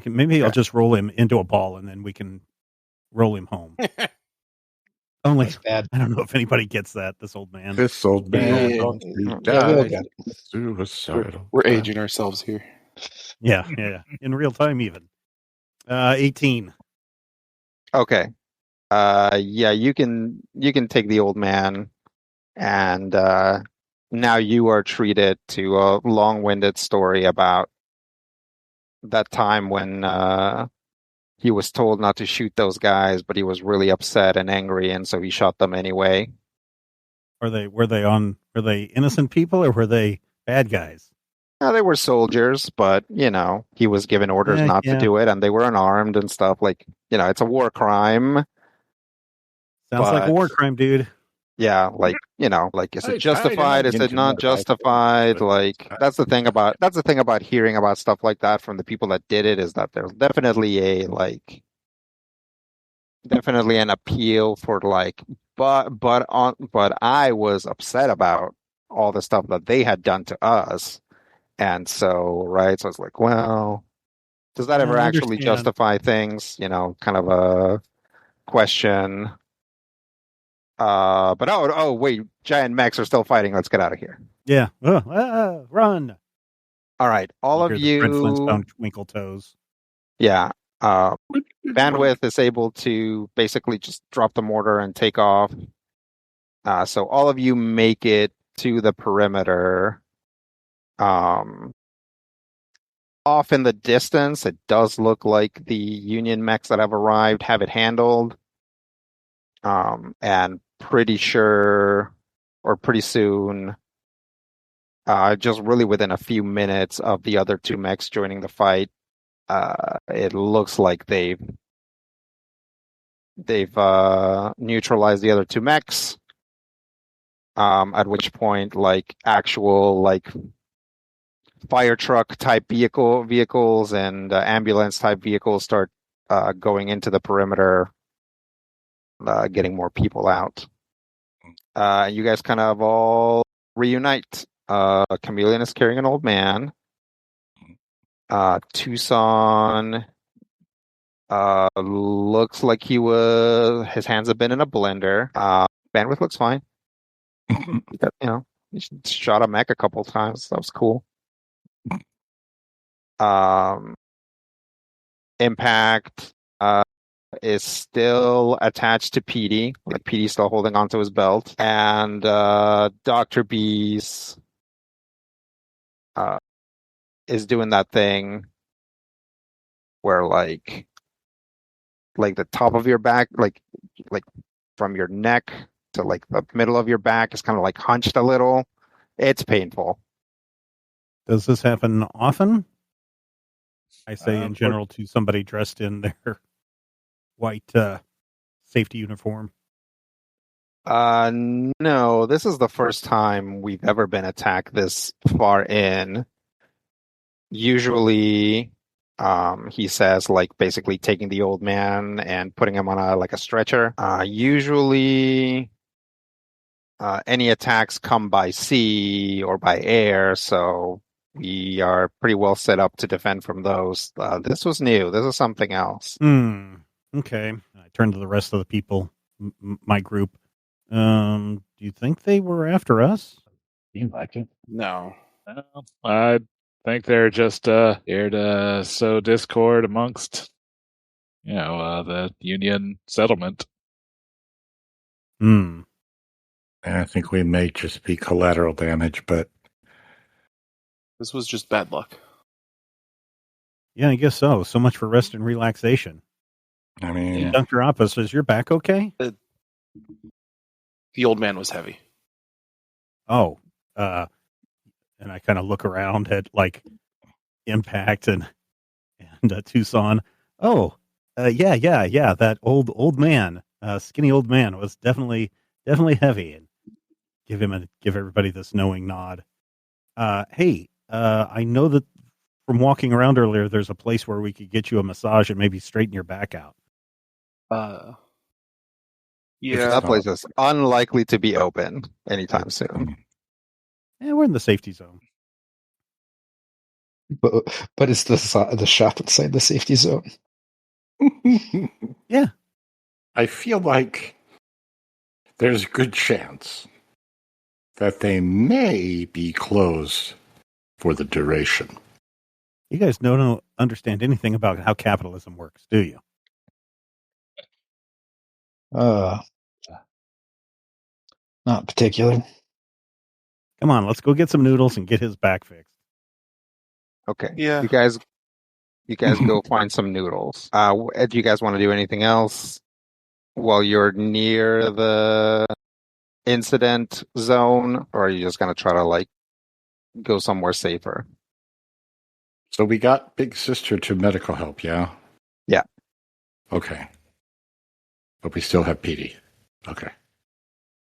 Maybe I'll just roll him into a ball and then we can roll him home. Only bad. I don't know if anybody gets that. This old man. This old man. Suicidal. We're aging ourselves here. Yeah. In real time, even. 18. Okay. Yeah, you can take the old man, and now you are treated to a long-winded story about that time when he was told not to shoot those guys, but he was really upset and angry, and so he shot them anyway. Were they innocent people or were they bad guys? No, they were soldiers, but he was given orders not to do it, and they were unarmed and stuff. Like, it's a war crime. Sounds like a war crime, dude. Yeah, like is it justified? Is it not justified? Like that's the thing about hearing about stuff like that from the people that did it, is that there's definitely an appeal for like, but I was upset about all the stuff that they had done to us, and so so it's like, well, does that ever actually justify things? Kind of a question. But wait, giant mechs are still fighting. Let's get out of here. Yeah. Run. All right. All of you. Fred Flintstone twinkle toes. Yeah. Bandwidth is able to basically just drop the mortar and take off. So all of you make it to the perimeter. Off in the distance, it does look like the Union mechs that have arrived have it handled. And pretty sure, or pretty soon, just really within a few minutes of the other 2 mechs joining the fight, it looks like they've neutralized the other 2 mechs. At which point, like actual fire truck type vehicles and ambulance type vehicles start going into the perimeter. Getting more people out. You guys kind of all reunite. Chameleon is carrying an old man. Tucson looks like his hands have been in a blender. Bandwidth looks fine. He shot a mech a couple times. That was cool. Impact is still attached to PD. Like PD's still holding onto his belt. And Dr. B's is doing that thing where like the top of your back, like from your neck to like the middle of your back is kind of like hunched a little. It's painful. Does this happen often? I say in general to somebody dressed in their white safety uniform. No, this is the first time we've ever been attacked this far in. Usually, he says, like, basically taking the old man and putting him on a stretcher. Usually, any attacks come by sea or by air, so we are pretty well set up to defend from those. This was new. This is something else. Okay. I turn to the rest of the people, my group. Do you think they were after us? Seems like it. No. I think they're just here to sow discord amongst, the Union settlement. I think we may just be collateral damage, but This was just bad luck. Yeah, I guess so. So much for rest and relaxation. I mean, Dr. Appas, is your back okay? The old man was heavy. Oh, and I kind of look around at like Impact and Tucson. Oh, yeah. That old man, skinny old man was definitely heavy, and give everybody this knowing nod. Hey, I know that from walking around earlier, there's a place where we could get you a massage and maybe straighten your back out. Yeah. That place is unlikely to be open anytime soon. Yeah, we're in the safety zone. But it's the shop inside the safety zone. Yeah. I feel like there's a good chance that they may be closed for the duration. You guys don't understand anything about how capitalism works, do you? Not particular. Come on, let's go get some noodles and get his back fixed. Okay. Yeah. You guys go find some noodles. Do you guys want to do anything else while you're near the incident zone, or are you just going to try to go somewhere safer? So we got Big Sister to medical help, yeah? Yeah. Okay. But we still have PD. Okay.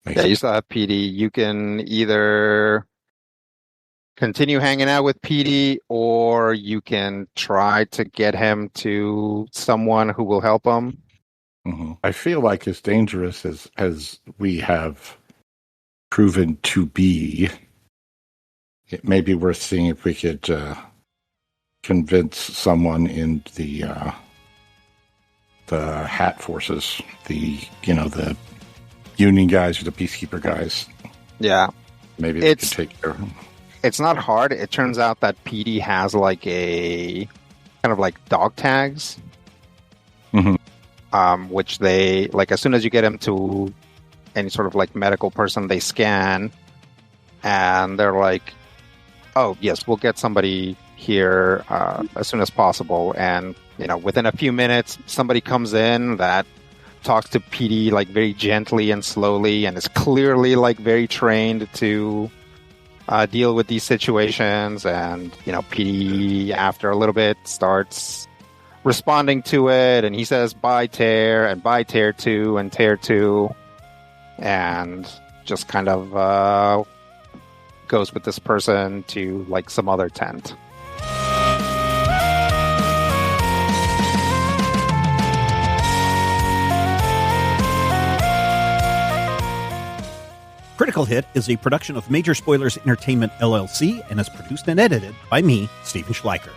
You still have PD. You can either continue hanging out with PD, or you can try to get him to someone who will help him. Mm-hmm. I feel like as dangerous as we have proven to be, it may be worth seeing if we could convince someone in the hat forces, the union guys or the peacekeeper guys. Yeah. Maybe they could take care of them. It's not hard. It turns out that PD has a kind of dog tags, which they as soon as you get him to any sort of medical person, they scan, and they're like, "Oh yes, we'll get somebody here as soon as possible." And within a few minutes, somebody comes in that talks to PD very gently and slowly, and is clearly very trained to deal with these situations. And PD after a little bit starts responding to it, and he says bye Tear, and bye Tear 2 and Tear 2, and just kind of goes with this person to some other tent. Critical Hit is a production of Major Spoilers Entertainment, LLC, and is produced and edited by me, Stephen Schleicher.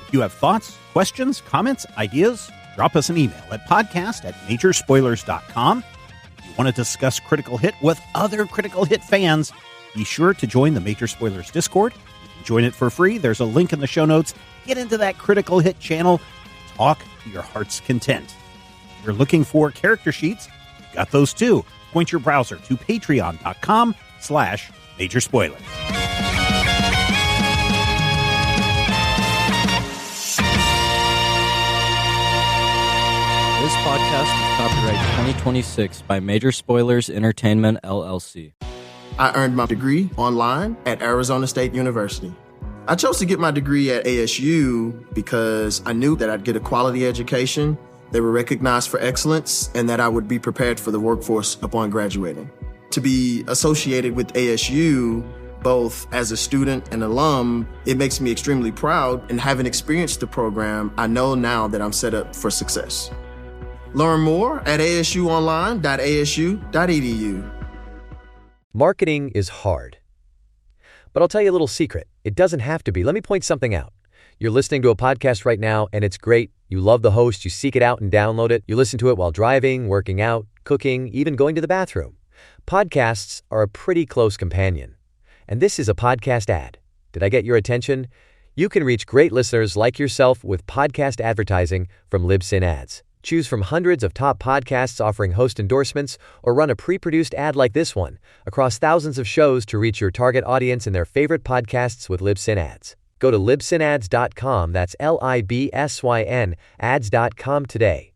If you have thoughts, questions, comments, ideas, drop us an email at podcast@majorspoilers.com. If you want to discuss Critical Hit with other Critical Hit fans, be sure to join the Major Spoilers Discord. You can Join it for free. There's a link in the show notes. Get into that critical hit channel. Talk to your heart's content. If you're looking for character sheets, we've got those too. Point your browser to patreon.com/Major Spoilers. This podcast is copyright 2026 by Major Spoilers Entertainment, LLC. I earned my degree online at Arizona State University. I chose to get my degree at ASU because I knew that I'd get a quality education, they were recognized for excellence, and that I would be prepared for the workforce upon graduating. To be associated with ASU, both as a student and alum, it makes me extremely proud, and having experienced the program, I know now that I'm set up for success. Learn more at asuonline.asu.edu. Marketing is hard. But I'll tell you a little secret. It doesn't have to be. Let me point something out. You're listening to a podcast right now, and it's great. You love the host. You seek it out and download it. You listen to it while driving, working out, cooking, even going to the bathroom. Podcasts are a pretty close companion. And this is a podcast ad. Did I get your attention? You can reach great listeners like yourself with podcast advertising from Libsyn Ads. Choose from hundreds of top podcasts offering host endorsements, or run a pre-produced ad like this one across thousands of shows to reach your target audience and their favorite podcasts with Libsyn Ads. Go to libsynads.com, that's LIBSYN, ads.com today.